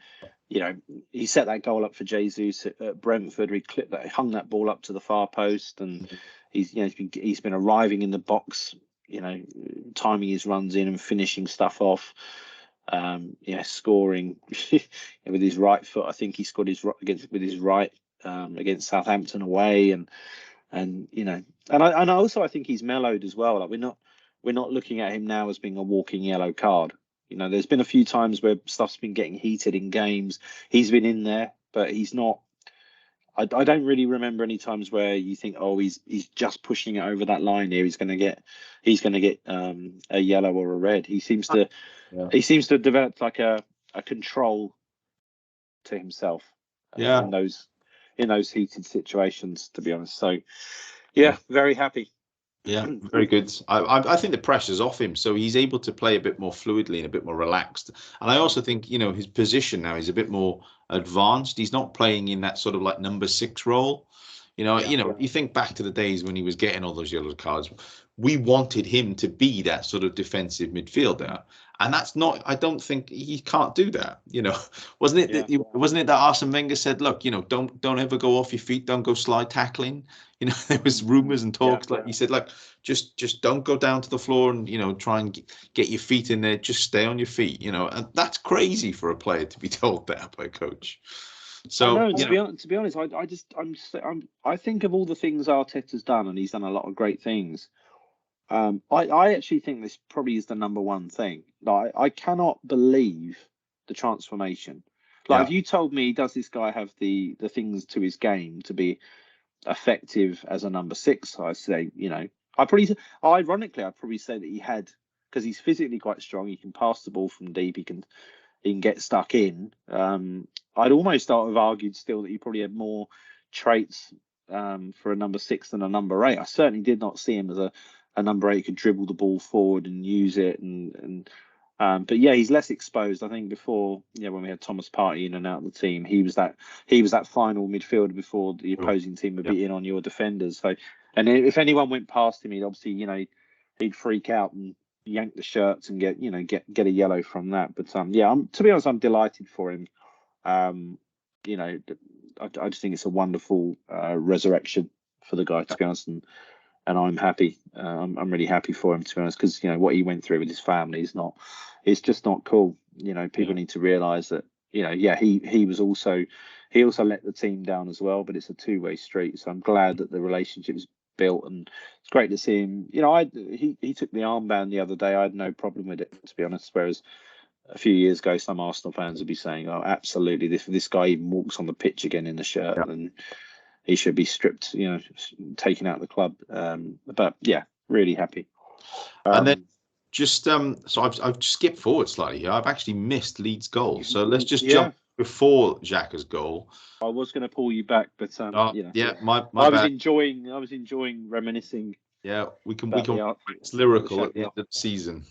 He set that goal up for Jesus at Brentford. He hung that ball up to the far post, and he's been arriving in the box, timing his runs in and finishing stuff off. Scoring with his right foot. I think he scored with his right against Southampton away, and I think he's mellowed as well. Like we're not looking at him now as being a walking yellow card. There's been a few times where stuff's been getting heated in games. He's been in there, but he's not. I don't really remember any times where you think, oh, he's just pushing it over that line here. He's going to get a yellow or a red. He seems to have developed like a control to himself. In those heated situations, to be honest. So, very happy. Yeah, very good. I think the pressure's off him, so he's able to play a bit more fluidly and a bit more relaxed. And I also think, his position now is a bit more advanced. He's not playing in that sort of like number 6 role. You think back to the days when he was getting all those yellow cards, we wanted him to be that sort of defensive midfielder. And that's not, I don't think he can't do that. Wasn't it that Arsene Wenger said, look, don't ever go off your feet. Don't go slide tackling. There was rumors and talks he said, like, just don't go down to the floor and, try and get your feet in there. Just stay on your feet, and that's crazy for a player to be told that by a coach. So to be honest, I think of all the things Arteta's done, and he's done a lot of great things. I actually think this probably is the number one thing. Like, I cannot believe the transformation. If you told me, does this guy have the things to his game to be effective as a number 6? I say, I'd probably say that he had, because he's physically quite strong. He can pass the ball from deep. He can get stuck in. I'd almost have argued still that he probably had more traits for a number 6 than a number 8. I certainly did not see him as a number 8 who could dribble the ball forward and use it, but he's less exposed. I think before, when we had Thomas Partey in and out of the team, he was that final midfielder before the opposing team would be in on your defenders. So, and if anyone went past him, he'd obviously, he'd freak out and yank the shirts and get a yellow from that. But to be honest, I'm delighted for him. I just think it's a wonderful resurrection for the guy, to be honest, and I'm happy. I'm really happy for him, to be honest, because what he went through with his family is not, it's just not cool. People need to realise that. He also let the team down as well, but it's a two-way street. So I'm glad that the relationship is built, and it's great to see him. He took the armband the other day. I had no problem with it, to be honest. Whereas a few years ago, some Arsenal fans would be saying, "Oh, absolutely, if this guy even walks on the pitch again in the shirt, then he should be stripped, taken out of the club." But yeah, really happy. And then just so I've skipped forward slightly here. I've actually missed Leeds' goal, so let's just jump before Xhaka's goal. I was going to pull you back, but my I was bad. enjoying reminiscing. Yeah, we can. It's lyrical at the end of the season.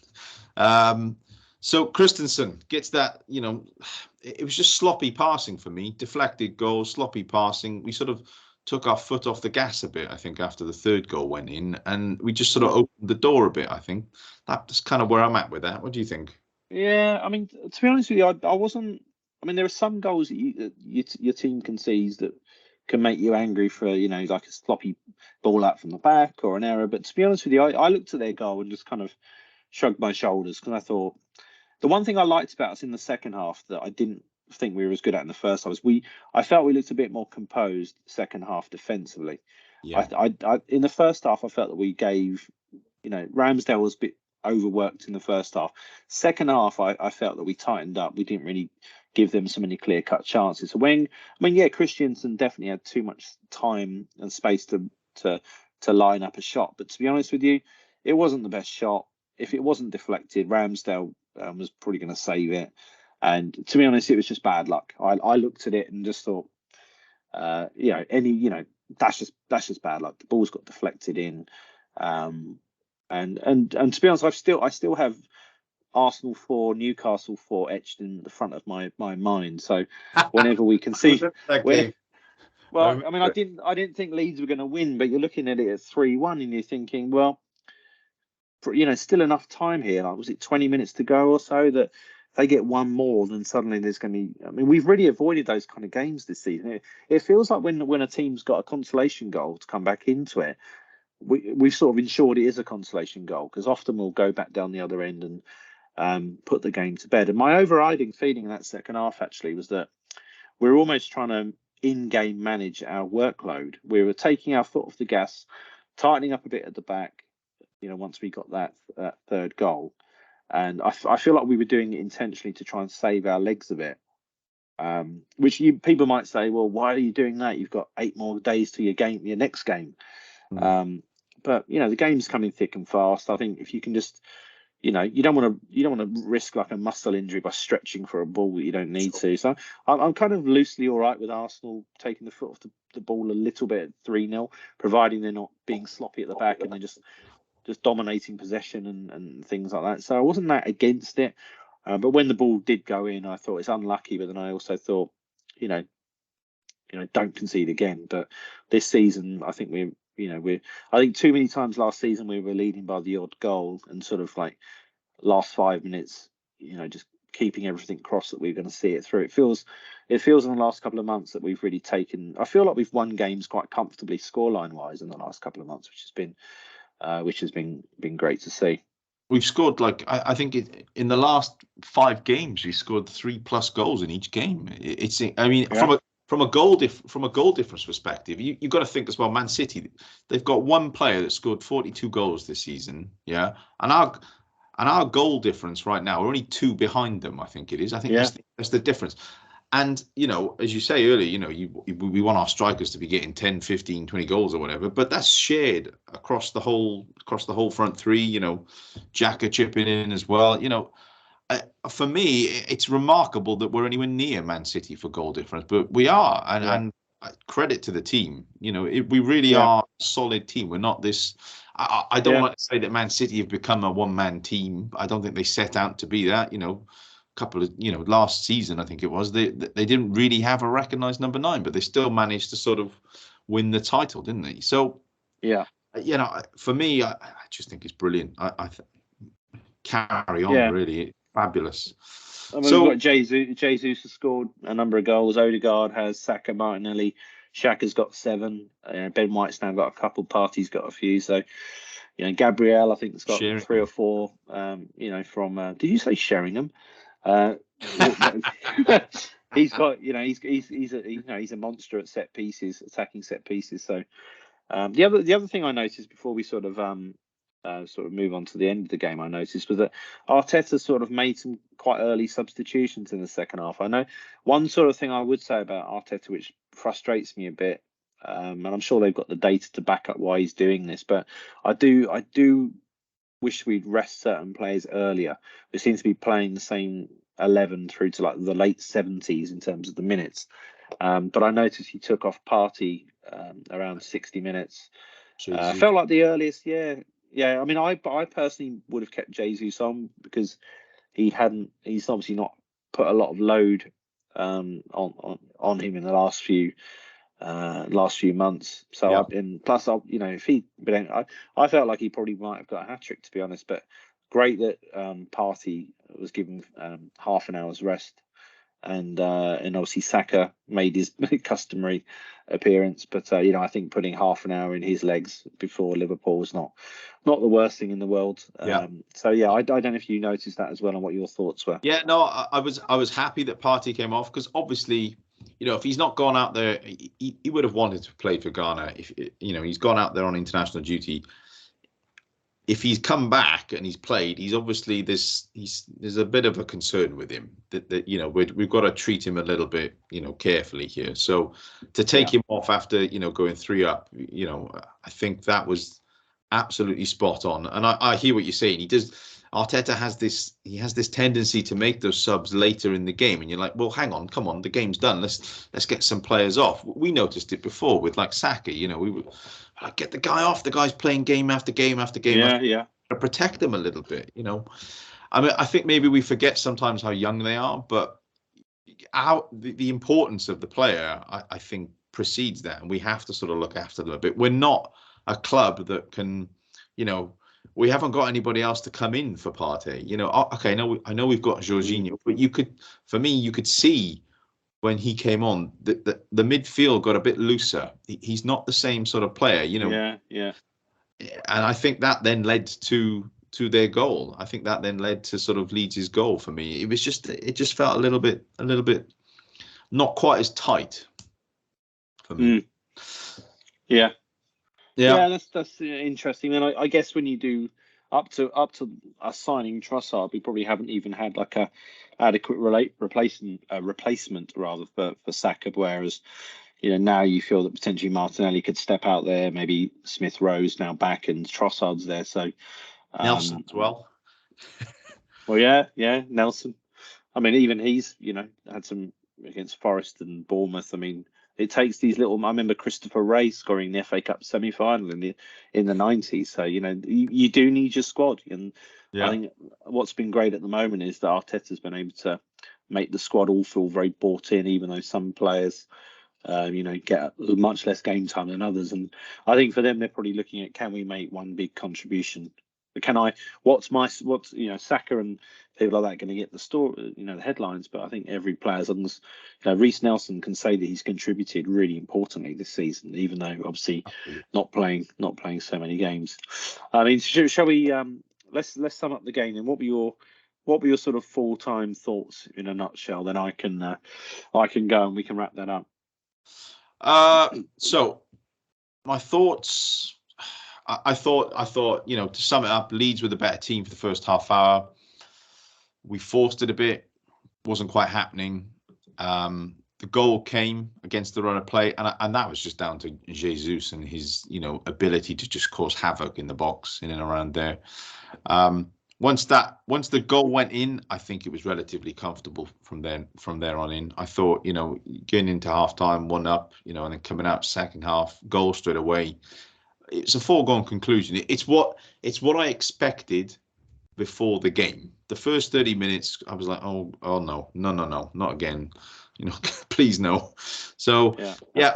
So Christensen gets that. It was just sloppy passing for me. Deflected goal, sloppy passing. We sort of took our foot off the gas a bit, I think, after the third goal went in, and we just sort of opened the door a bit. I think that's kind of where I'm at with that. What do you think? Yeah, I mean, to be honest with you, I wasn't. I mean, there are some goals that your team concedes that can make you angry for like a sloppy ball out from the back or an error. But to be honest with you, I looked at their goal and just kind of shrugged my shoulders, because I thought the one thing I liked about us in the second half that I didn't think we were as good at in the first half was I felt we looked a bit more composed second half defensively. Yeah. I in the first half I felt that we gave, Ramsdale was a bit overworked in the first half. Second half I felt that we tightened up. We didn't really give them so many clear cut chances. So Christensen definitely had too much time and space to line up a shot. But to be honest with you, it wasn't the best shot. If it wasn't deflected, Ramsdale was probably going to save it. And to be honest, it was just bad luck. I looked at it and just thought, that's just bad luck. The ball's got deflected in, and to be honest, I still have Arsenal 4, Newcastle 4 etched in the front of my mind. So whenever we can see, I didn't think Leeds were going to win, but you're looking at it at 3-1, and you're thinking, well, still enough time here. Like, was it 20 minutes to go or so, that they get one more, then suddenly there's going to be. I mean, we've really avoided those kind of games this season. It feels like when a team's got a consolation goal to come back into it, we've sort of ensured it is a consolation goal, because often we'll go back down the other end and put the game to bed. And my overriding feeling in that second half actually was that we're almost trying to in-game manage our workload. We were taking our foot off the gas, tightening up a bit at the back, once we got that third goal. And I feel like we were doing it intentionally to try and save our legs a bit. Which people might say, well, why are you doing that? You've got 8 more days to your next game. But the game's coming thick and fast. I think if you can just, you don't want to risk like a muscle injury by stretching for a ball that you don't need to. So I'm kind of loosely all right with Arsenal taking the foot off the ball a little bit at 3-0, providing they're not being sloppy at the back and they're just dominating possession and things like that. So I wasn't that against it. But when the ball did go in, I thought it's unlucky. But then I also thought, don't concede again. But this season, I think I think too many times last season we were leading by the odd goal, and sort of like last 5 minutes, just keeping everything crossed that we're going to see it through. It feels in the last couple of months that we've really taken. I feel like we've won games quite comfortably scoreline wise in the last couple of months, which has been great to see. We've scored I think in the last 5 games we scored 3+ goals in each game. From a goal difference perspective, you've got to think as well. Man City, they've got one player that scored 42 goals this season. Yeah, and our goal difference right now, we're only 2 behind them. I think it is. I think that's the difference. And, as you say earlier, we want our strikers to be getting 10, 15, 20 goals or whatever, but that's shared across the whole front three, Xhaka chipping in as well. For me, it's remarkable that we're anywhere near Man City for goal difference, but we are. And credit to the team. We really are a solid team. We're not this. I don't like to say that Man City have become a one-man team. I don't think they set out to be that, couple of last season I think it was they didn't really have a recognized number 9, but they still managed to sort of win the title, didn't they? So for me, I just think it's brilliant. I carry on, really fabulous. I mean, we've got Jesus has scored a number of goals. Odegaard has, Saka, Martinelli, Xhaka's got 7. Ben White's now got a couple. Partey's got a few. So, Gabriel, I think, has got Sheringham. 3 or 4. From did you say Sheringham? He's got, he's a monster at set pieces, attacking set pieces. So the other thing I noticed before we sort of move on to the end of the game, I noticed was that Arteta sort of made some quite early substitutions in the second half. I know one sort of thing I would say about Arteta, which frustrates me a bit, and I'm sure they've got the data to back up why he's doing this, but I do wish we'd rest certain players earlier. We seem to be playing the same 11 through to like the late 70s in terms of the minutes. But I noticed he took off Partey around 60 minutes. I felt like the earliest, yeah. I mean, I personally would have kept Jesus on because he's obviously not put a lot of load on him in the last few months. So if he, but I felt like he probably might have got a hat trick, to be honest. But great that Partey was given half an hour's rest, and obviously Saka made his customary appearance. But I think putting half an hour in his legs before Liverpool is not the worst thing in the world. So I don't know if you noticed that as well, and what your thoughts were. Yeah, no, I was happy that Partey came off because obviously, if he's not gone out there, he would have wanted to play for Ghana. If he's gone out there on international duty. If he's come back and he's played, he's obviously there's a bit of a concern with him that we've got to treat him a little bit carefully here. So to take him off after going 3 up, I think that was absolutely spot on. And I hear what you're saying. Arteta has this tendency to make those subs later in the game, and you're like, well, hang on, come on, the game's done. Let's get some players off. We noticed it before with like Saka. We would get the guy off. The guy's playing game after game after game. To protect them a little bit. I mean, I think maybe we forget sometimes how young they are, but the importance of the player, I think, precedes that, and we have to sort of look after them a bit. We're not a club that can, we haven't got anybody else to come in for Partey. Okay, I know we've got Jorginho, but you could see when he came on that the midfield got a bit looser. He's not the same sort of player, Yeah. And I think that then led to their goal. I think that then led to sort of Leeds' goal for me. It just felt a little bit not quite as tight for me. Yeah, that's interesting. And I guess when you do up to signing Trossard, we probably haven't even had like a adequate replacement rather for Saka. Whereas now you feel that potentially Martinelli could step out there. Maybe Smith Rowe's now back and Trossard's there. So Nelson as well. Well, yeah, Nelson. I mean, even he's had some against Forest and Bournemouth. I mean, it takes these little. I remember Christopher Wray scoring the FA Cup semi-final in the 90s. So you do need your squad, and I think what's been great at the moment is that Arteta's been able to make the squad all feel very bought in, even though some players, get much less game time than others. And I think for them, they're probably looking at, can we make one big contribution? Saka and people like that going to get the story, the headlines, but I think every player, as long as Reece Nelson can say that he's contributed really importantly this season, even though obviously not playing so many games. I mean, shall we? Let's sum up the game. And what were your sort of full-time thoughts in a nutshell? Then I can go and we can wrap that up. So my thoughts. I thought, to sum it up, Leeds were the better team for the first half hour. We forced it a bit, wasn't quite happening. The goal came against the run of play, and that was just down to Jesus and his, ability to just cause havoc in the box, in and around there. Once the goal went in, I think it was relatively comfortable from there on in. I thought, getting into halftime, 1-up, and then coming out second half, goal straight away. It's a foregone conclusion. It's what I expected before the game. The first 30 minutes, I was like, oh no, not again. Please no. So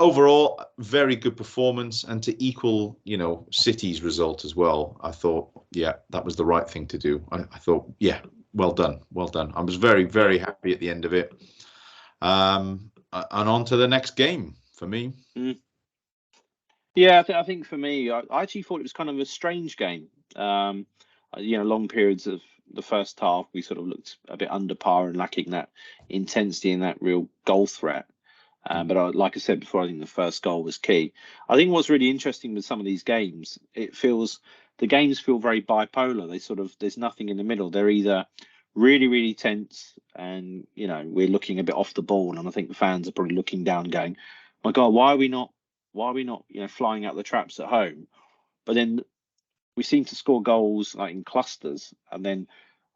overall, very good performance, and to equal, City's result as well. I thought, that was the right thing to do. I thought, well done. I was very, very happy at the end of it. And on to the next game for me. Yeah, I think for me, I actually thought it was kind of a strange game. Long periods of the first half, we sort of looked a bit under par and lacking that intensity and that real goal threat. But like I said before, I think the first goal was key. I think what's really interesting with some of these games, the games feel very bipolar. There's nothing in the middle. They're either really, really tense and, we're looking a bit off the ball. And I think the fans are probably looking down going, my God, why are we not, flying out the traps at home? But then we seem to score goals like in clusters. And then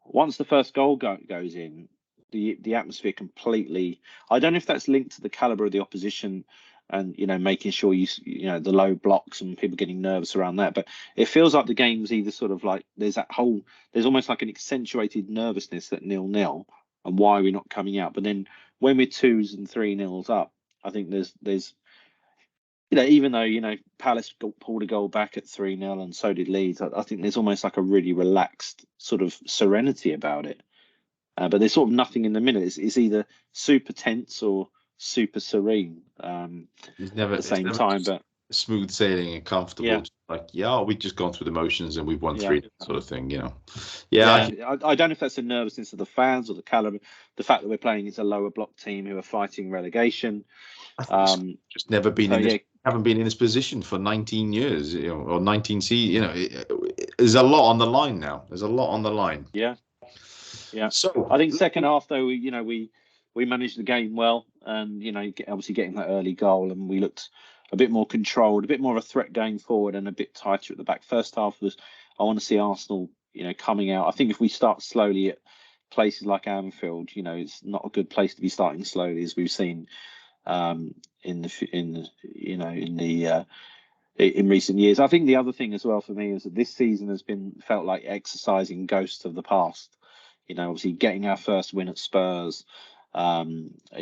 once the first goal goes in, the atmosphere completely. I don't know if that's linked to the caliber of the opposition and making sure the low blocks and people getting nervous around that. But it feels like the game's either sort of like there's almost like an accentuated nervousness at 0-0 and why are we not coming out? But then when we're 2s and 3-0 up, I think there's even though Palace pulled a goal back at 3-0 and so did Leeds, I think there's almost like a really relaxed sort of serenity about it. But there's sort of nothing in the middle. It's either super tense or super serene at the same time. But smooth sailing and comfortable. Yeah. Like, we've just gone through the motions and we've won 3 sort of thing, I don't know if that's the nervousness of the fans or the caliber, the fact that we're playing against a lower block team who are fighting relegation. Just never been haven't been in this position for 19 years, or 19 seasons. There's a lot on the line now. There's a lot on the line. Yeah. So I think second half though, we managed the game well, and obviously getting that early goal, and we looked a bit more controlled, a bit more of a threat going forward, and a bit tighter at the back. First half I want to see Arsenal, coming out. I think if we start slowly at places like Anfield, it's not a good place to be starting slowly, as we've seen in recent years. I think the other thing as well for me is that this season has felt like exercising ghosts of the past. Obviously getting our first win at Spurs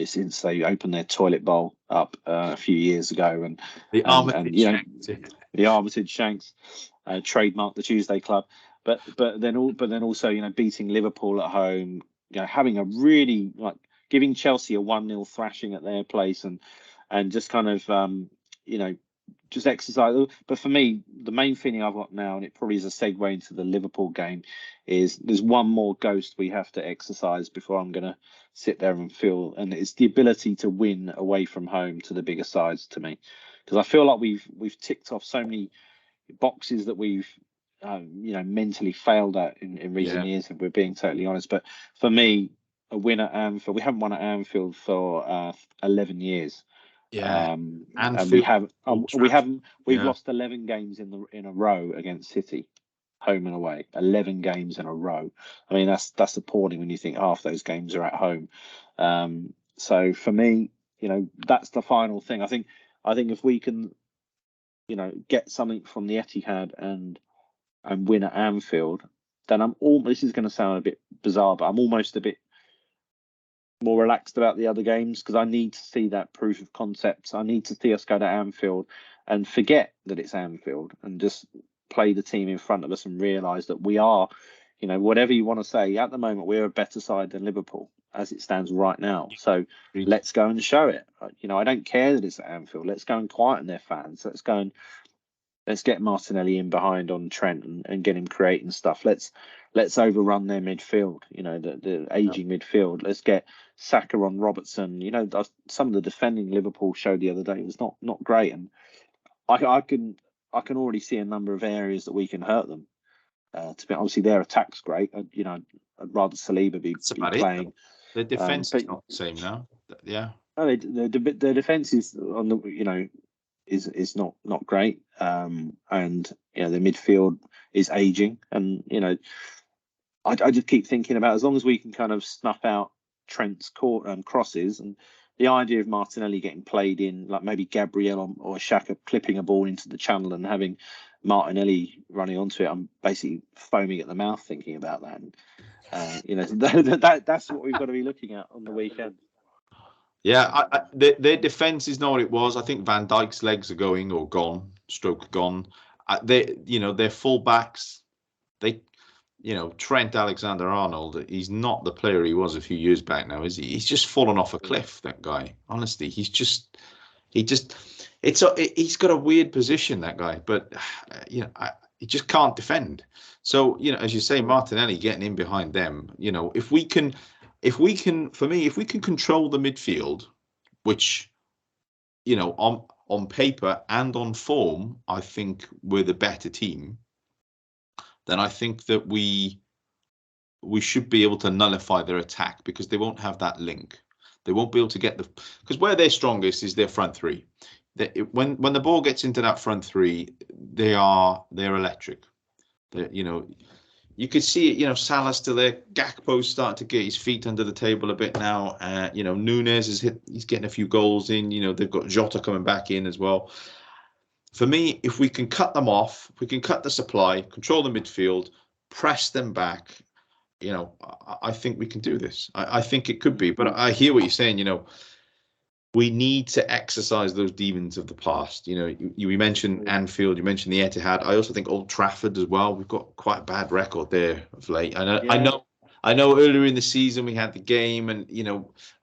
since they opened their toilet bowl up a few years ago, and the Armitage Shanks trademark the Tuesday Club, but then also beating Liverpool at home, having a really giving Chelsea a 1-0 thrashing at their place, and just kind of just exercise. But for me, the main feeling I've got now, and it probably is a segue into the Liverpool game, is there's one more ghost we have to exercise before I'm going to sit there and feel, and it's the ability to win away from home to the bigger sides to me, because I feel like we've ticked off so many boxes that we've mentally failed at in recent years, if we're being totally honest. But for me, a win at Anfield, we haven't won at Anfield for 11 years. And we've lost 11 games in a row against City, home and away. 11 games in a row. I mean, that's appalling when you think half those games are at home. So for me, that's the final thing. I think if we can, get something from the Etihad and win at Anfield, then this is going to sound a bit bizarre, but I'm almost a bit more relaxed about the other games, because I need to see that proof of concept. I need to see us go to Anfield and forget that it's Anfield and just play the team in front of us and realise that we are, whatever you want to say, at the moment we're a better side than Liverpool as it stands right now. So let's go and show it. I don't care that it's at Anfield. Let's go and quieten their fans. Let's get Martinelli in behind on Trent and get him creating stuff. Let's overrun their midfield, the aging midfield. Let's get Saka on Robertson. Some of the defending Liverpool showed the other day was not great, and I can already see a number of areas that we can hurt them. To be obviously their attack's great. I'd rather Saliba be playing. The defense is not the same now. Yeah. No, the defense is on the is not great, and the midfield is aging, and I just keep thinking about, as long as we can kind of snuff out Trent's crosses, and the idea of Martinelli getting played in, like maybe Gabriel or Xhaka clipping a ball into the channel and having Martinelli running onto it, I'm basically foaming at the mouth thinking about that. And, that's what we've got to be looking at on the weekend. Yeah, their defense is not what it was. I think Van Dijk's legs are going or gone, stroke gone. Their fullbacks, Trent Alexander-Arnold, he's not the player he was a few years back now, is he? He's just fallen off a cliff, that guy. Honestly, he's he's got a weird position, that guy, but he just can't defend. So, as you say, Martinelli getting in behind them, if we can control the midfield, which, on paper and on form, I think we're the better team, then I think that we should be able to nullify their attack, because they won't have that link. They won't be able to get because where they're strongest is their front three. When the ball gets into that front three, they're electric. You could see it. Salah's still there. Gakpo's starting to get his feet under the table a bit now. Nunes he's getting a few goals in. They've got Jota coming back in as well. For me, if we can cut them off, if we can cut the supply, control the midfield, press them back, I think we can do this. I think it could be. But I hear what you're saying. We need to exercise those demons of the past. You mentioned Anfield, you mentioned the Etihad. I also think Old Trafford as well. We've got quite a bad record there of late. I know earlier in the season we had the game, and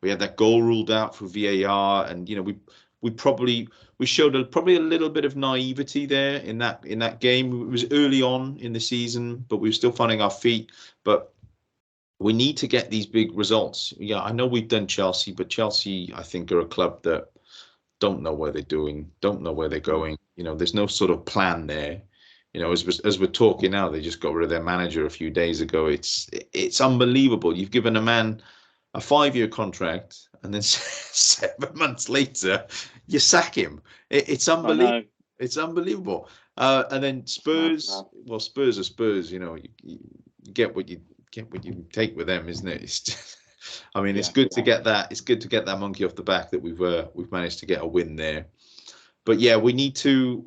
we had that goal ruled out for VAR, and we showed probably a little bit of naivety there in that game. It was early on in the season, but we were still finding our feet. But we need to get these big results. Yeah, I know we've done Chelsea, but Chelsea, I think, are a club that don't know where they're doing, don't know where they're going. There's no sort of plan there. As we're talking now, they just got rid of their manager a few days ago. It's unbelievable. You've given a man a 5-year contract, and then 7 months later, you sack him. It's unbelievable. It's unbelievable. And then Spurs. Well, Spurs are Spurs. You get what you take with them, isn't it? It's good to get that. It's good to get that monkey off the back that we've managed to get a win there. But yeah, we need to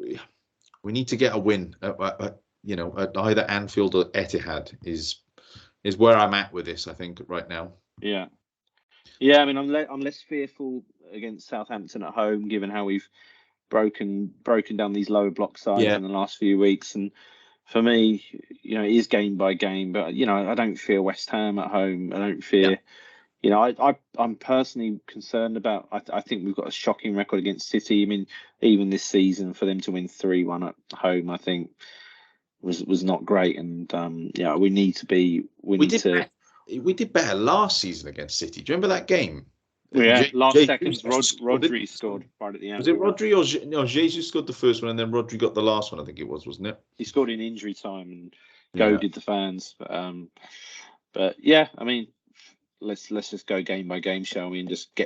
get a win at either Anfield or Etihad is where I'm at with this, I think, right now. Yeah. I'm less fearful against Southampton at home, given how we've broken down these lower block sides in the last few weeks. And for me, it is game by game, but I don't fear West Ham at home. I don't fear, I'm personally concerned about. I think we've got a shocking record against City. Even this season, for them to win 3-1 at home, I think was not great. And we need to be. We did better last season against City. Do you remember that game? Last seconds, Rodri scored right at the end. Was it Rodri or no? Jesus scored the first one, and then Rodri got the last one. I think it was, wasn't it? He scored in injury time and goaded the fans. But yeah, let's just go game by game, shall we, and just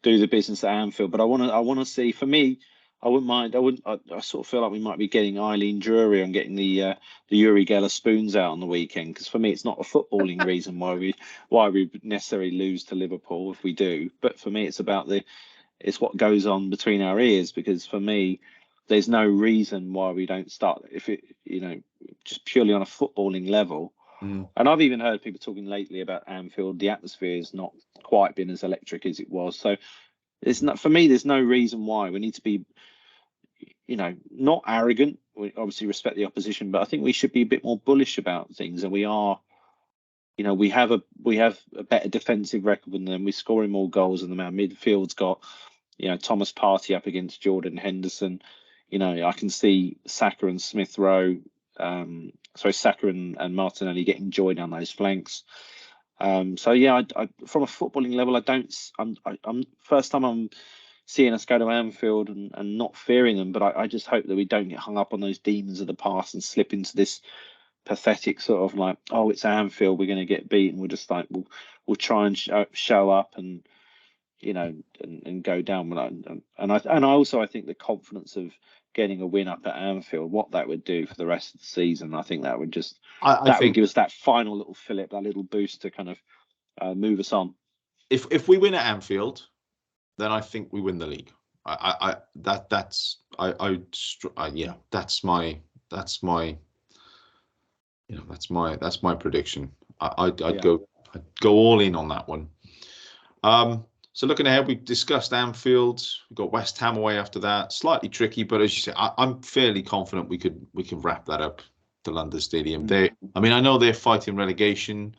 do the business at Anfield. But I want to see. For me, I wouldn't mind. I sort of feel like we might be getting Eileen Drury on getting the Uri Geller spoons out on the weekend, because for me it's not a footballing reason why we necessarily lose to Liverpool if we do. But for me it's about it's what goes on between our ears, because for me there's no reason why we don't start if it just purely on a footballing level. And I've even heard people talking lately about Anfield. The atmosphere has not quite been as electric as it was. So it's not, for me, there's no reason why. We need to be, not arrogant. We obviously respect the opposition, but I think we should be a bit more bullish about things. And we are, we have a better defensive record than them. We're scoring more goals than them. Our midfield's got, Thomas Partey up against Jordan Henderson. I can see Saka and Smith Rowe. Saka and Martinelli getting joy down those flanks. I from a footballing level, I'm first time I'm seeing us go to Anfield and not fearing them, but I just hope that we don't get hung up on those demons of the past and slip into this pathetic sort of like, oh, it's Anfield, we're going to get beaten. We're just like, we'll try and show up and and go down. And I think the confidence of getting a win up at Anfield, what that would do for the rest of the season, I think that would just would give us that final little fillip, that little boost to kind of move us on. If we win at Anfield, then I think we win the league. That's my prediction. I'd go all in on that one. So looking ahead, we've discussed Anfield. We've got West Ham away after that. Slightly tricky, but as you say, I'm fairly confident we can wrap that up to London Stadium. I know they're fighting relegation,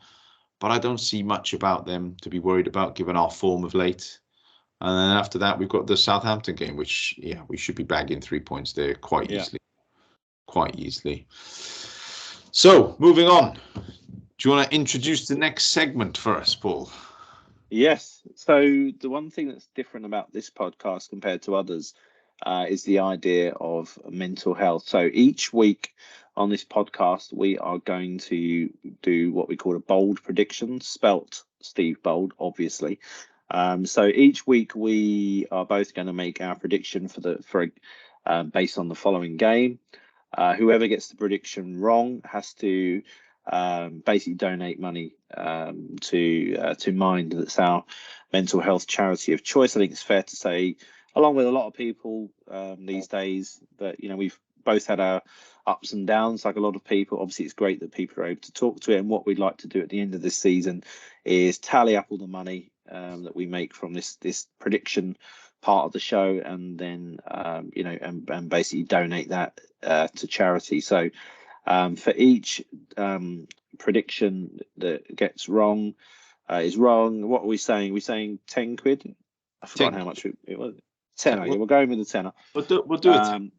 but I don't see much about them to be worried about given our form of late. And then after that, we've got the Southampton game, which, we should be bagging 3 points there quite easily. Quite easily. So, moving on. Do you want to introduce the next segment for us, Paul? Yes. So the one thing that's different about this podcast compared to others is the idea of mental health. So each week on this podcast, we are going to do what we call a bold prediction, spelt Steve Bold, obviously. So each week we are both going to make our prediction based on the following game. Whoever gets the prediction wrong has to basically donate money to Mind. That's our mental health charity of choice. I think it's fair to say, along with a lot of people these days, that we've both had our ups and downs, like a lot of people. Obviously, it's great that people are able to talk to it. And what we'd like to do at the end of this season is tally up all the money that we make from this prediction part of the show, and then and basically donate that to charity. So for each prediction that gets wrong is wrong. What are we saying? We're saying 10 quid. I forgot how much it was. Tenner. Yeah, we're going with the tenner. We'll do it.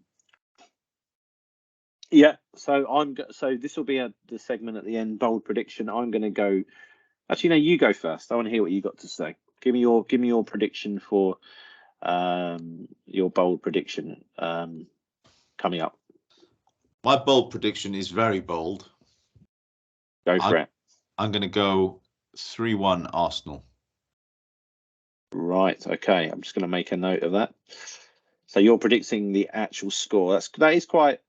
Yeah. So this will be the segment at the end. Bold prediction. I'm going to go. Actually, no. You go first. I want to hear what you got to say. Give me your prediction for your bold prediction coming up. My bold prediction is very bold. Go for it. I'm going to go 3-1 Arsenal. Right. Okay. I'm just going to make a note of that. So you're predicting the actual score. That is quite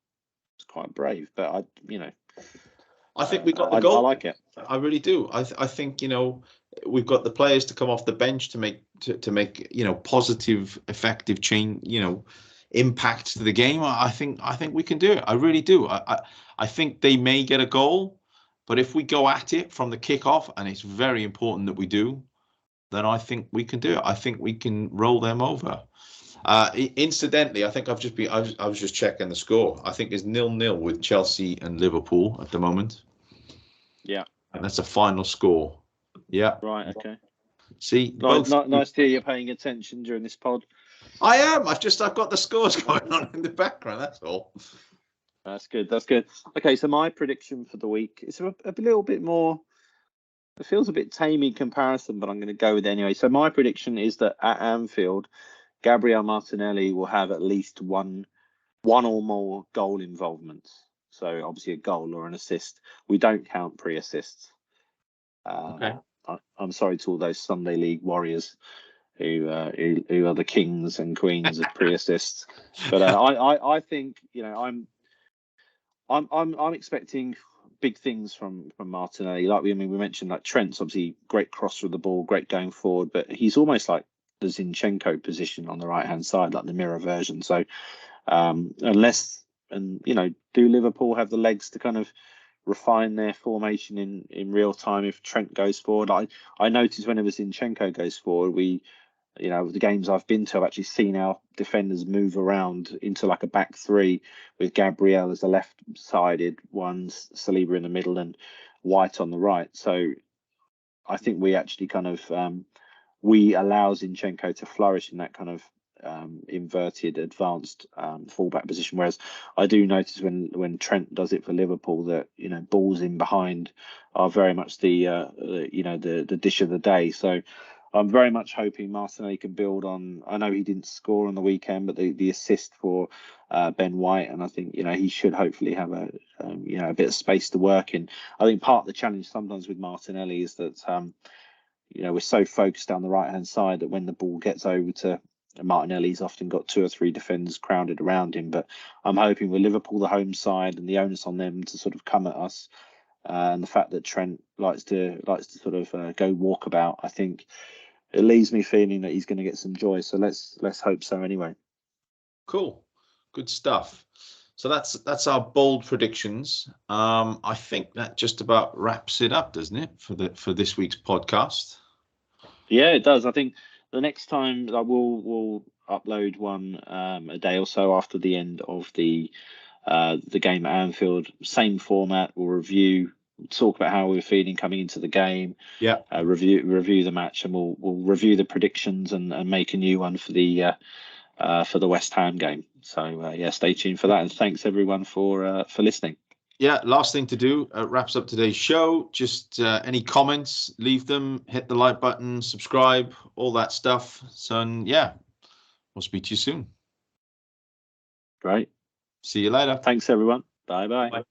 brave, but I think we got the goal. I like it. I really do. I think we've got the players to come off the bench to make positive, effective change. Impact to the game. I think we can do it. I really do. I think they may get a goal, but if we go at it from the kickoff, and it's very important that we do, then I think we can do it. I think we can roll them over. Incidentally, I think I was just checking the score. I think it's 0-0 with Chelsea and Liverpool at the moment. Yeah. And that's a final score. Yeah. Right. Okay. See, nice to hear you're paying attention during this pod. I am. I've got the scores going on in the background. That's all. That's good. Okay, so my prediction for the week is a little bit more. It feels a bit tame in comparison, but I'm going to go with it anyway. So my prediction is that at Anfield, Gabriel Martinelli will have at least one or more goal involvements. So obviously a goal or an assist. We don't count pre-assists. Okay. I'm sorry to all those Sunday League warriors who are the kings and queens of pre-assists. But I think I'm expecting big things from Martinelli. Like we mentioned, like Trent's obviously great crosser of the ball, great going forward, but he's almost like the Zinchenko position on the right hand side, like the mirror version. So do Liverpool have the legs to kind of refine their formation in real time if Trent goes forward? I noticed whenever Zinchenko goes forward, the games I've been to, I've actually seen our defenders move around into like a back three with Gabriel as the left-sided one, Saliba in the middle, and White on the right. So I think we actually kind of we allow Zinchenko to flourish in that kind of inverted, advanced fullback position. Whereas I do notice when Trent does it for Liverpool that balls in behind are very much the dish of the day. So I'm very much hoping Martinelli can build on. I know he didn't score on the weekend, but the assist for Ben White, and I think he should hopefully have a bit of space to work in. I think part of the challenge sometimes with Martinelli is that we're so focused down the right hand side that when the ball gets over to Martinelli's often got 2 or 3 defenders crowded around him. But I'm hoping with Liverpool the home side and the onus on them to sort of come at us, and the fact that Trent likes to sort of go walkabout, I think it leaves me feeling that he's going to get some joy. So let's hope so anyway. Cool, good stuff. So that's our bold predictions. I think that just about wraps it up, doesn't it, for this week's podcast? Yeah, it does. I think the next time we'll upload one a day or so after the end of the game at Anfield. Same format. We'll review talk about how we were feeling coming into the game. Yeah. Review the match, and we'll review the predictions and make a new one for the West Ham game. So yeah, stay tuned for that, and thanks everyone for listening. Yeah, last thing to do, wraps up today's show. Just any comments, leave them, hit the like button, subscribe, all that stuff. So yeah, we'll speak to you soon. Great. See you later. Thanks everyone. Bye.